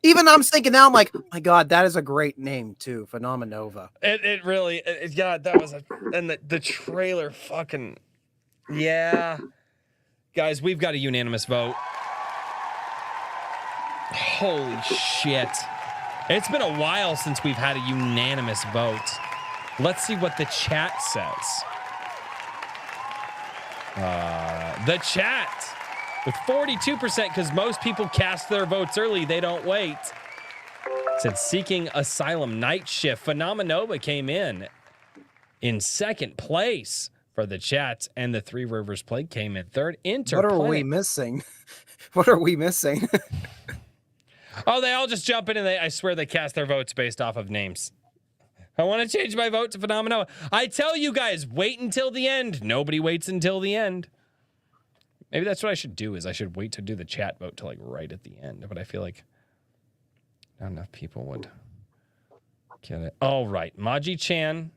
Even I'm thinking now, I'm like, my God, that is a great name too, Phenomenova. It really, yeah, that was and the trailer fucking, yeah. Guys, we've got a unanimous vote. Holy shit. It's been a while since we've had a unanimous vote. Let's see what the chat says. The chat with 42%, because most people cast their votes early. They don't wait. Said Seeking Asylum Night Shift. Phenomenova came in second place for the chat, and the Three Rivers Plague came in third. What are we missing? What are we missing? Oh, they all just jump in and I swear they cast their votes based off of names. I want to change my vote to Phenomenova. I tell you guys, wait until the end. Nobody waits until the end. Maybe that's what I should do, is I should wait to do the chat vote till like right at the end. But I feel like not enough people would get it. All right, Maji-chan.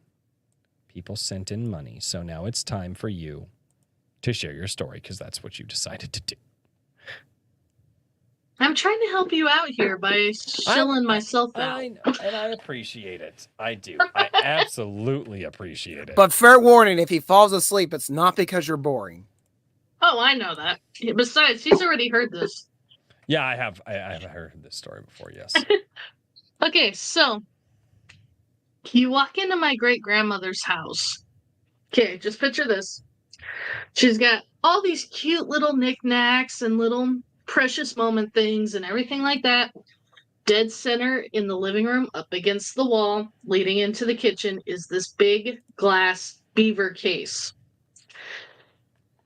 People sent in money, so now it's time for you to share your story, because that's what you decided to do. I'm trying to help you out here by shilling myself out. I know, and I appreciate it. I do. I absolutely appreciate it. But fair warning, if he falls asleep, it's not because you're boring. Oh, I know that. Besides, he's already heard this. Yeah, I have heard this story before, yes. Okay, so you walk into my great-grandmother's house. Okay, just picture this. She's got all these cute little knickknacks and little precious moment things and everything like that. Dead center in the living room, up against the wall, leading into the kitchen, is this big glass beaver case.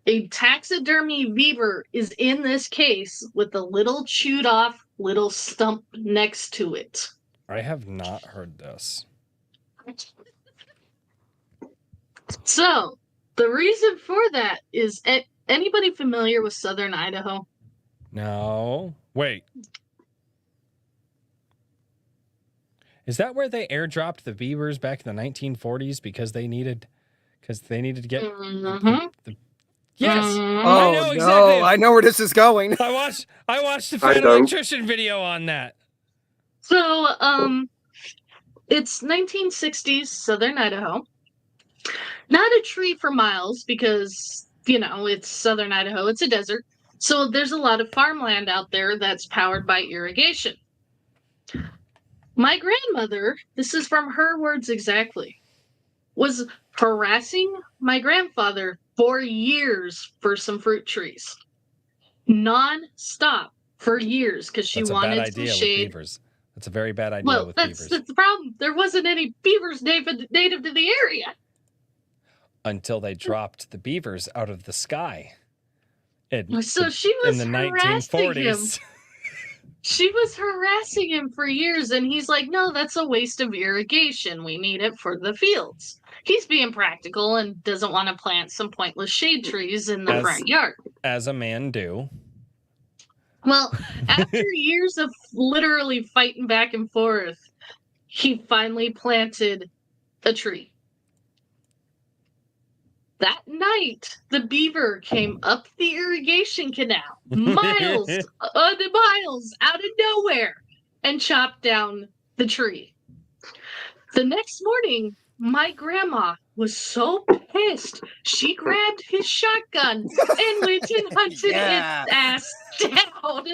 A taxidermy beaver is in this case with a little chewed off little stump next to it. I have not heard this. So, the reason for that is, anybody familiar with Southern Idaho? No. Wait. Is that where they airdropped the beavers back in the 1940s because they needed to get the Yes. I know exactly. I know where this is going. I watched the Fat Electrician video on that. So, it's 1960s Southern Idaho. Not a tree for miles because, it's Southern Idaho. It's a desert. So there's a lot of farmland out there that's powered by irrigation. My grandmother, this is from her words exactly, was harassing my grandfather for years for some fruit trees. Non-stop for years because she wanted some shade. That's a very bad idea with beavers. That's the problem. There wasn't any beavers native to the area. Until they dropped the beavers out of the sky. So she was in the harassing 1940s. him. She was harassing him for years, and he's like, no, that's a waste of irrigation. We need it for the fields. He's being practical and doesn't want to plant some pointless shade trees in the front yard. As a man do. Well, after years of literally fighting back and forth, he finally planted a tree. That night, the beaver came up the irrigation canal, miles miles out of nowhere, and chopped down the tree. The next morning, my grandma was so pissed, she grabbed his shotgun and went and hunted Yeah. its ass down.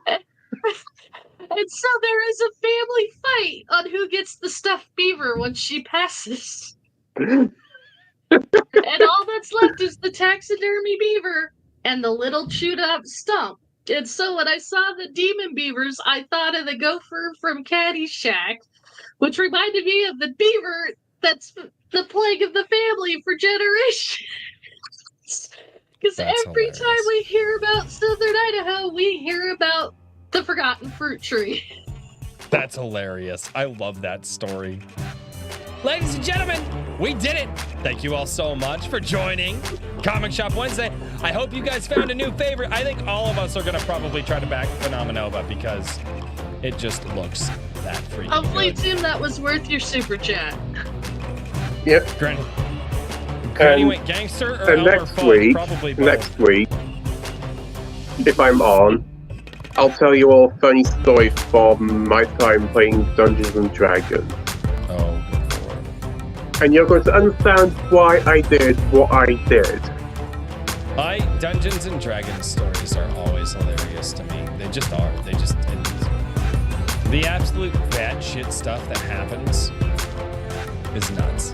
And so there is a family fight on who gets the stuffed beaver when she passes. And all that's left is the taxidermy beaver and the little chewed up stump. And so when I saw the demon beavers, I thought of the gopher from Caddyshack, which reminded me of the beaver that's the plague of the family for generations. Because That's every hilarious. time we hear about Southern Idaho, we hear about the forgotten fruit tree. That's hilarious. I love that story. Ladies and gentlemen, we did it. Thank you all so much for joining Comic Shop Wednesday. I hope you guys found a new favorite. I think all of us are going to probably try to back Phenomenova because it just looks that freaking Hopefully, good. Tim, that was worth your super chat. Yep. Granny went gangster or And Elmer next Fudd? week, Probably both. if I'm on, I'll tell you all a funny story from my time playing Dungeons and Dragons. Oh, good lord. And you're going to understand why I did what I did. Dungeons and Dragons stories are always hilarious to me. They just are. The absolute batshit stuff that happens is nuts.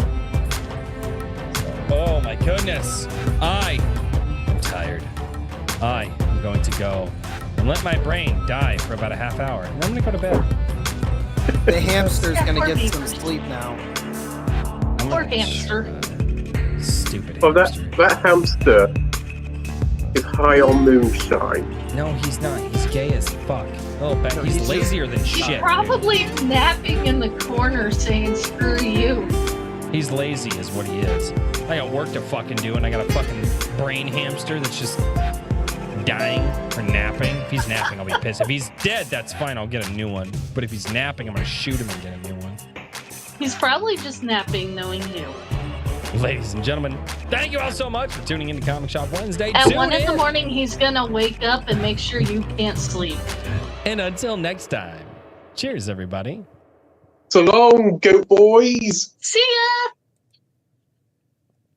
Oh my goodness. I'm tired. I am going to go and let my brain die for about a half hour. And I'm going to go to bed. The hamster's Yeah, gonna poor get some beavers. sleep now. I'm Poor gonna- hamster. Stupid Well, hamster. that hamster is high on moonshine. No, he's not. He's gay as fuck. Oh, No, he's he's just- lazier than shit. Probably napping in the corner saying, screw you. He's lazy is what he is. I got work to fucking do, and I got a fucking brain hamster that's just dying or napping. If he's napping, I'll be pissed. If he's dead, that's fine. I'll get a new one. But if he's napping, I'm gonna shoot him and get a new one. He's probably just napping knowing you. Ladies and gentlemen, thank you all so much for tuning into Comic Shop Wednesday. At Tune 1 in the in. morning, he's gonna wake up and make sure you can't sleep. And until next time, cheers, everybody. So long, goat boys! See ya!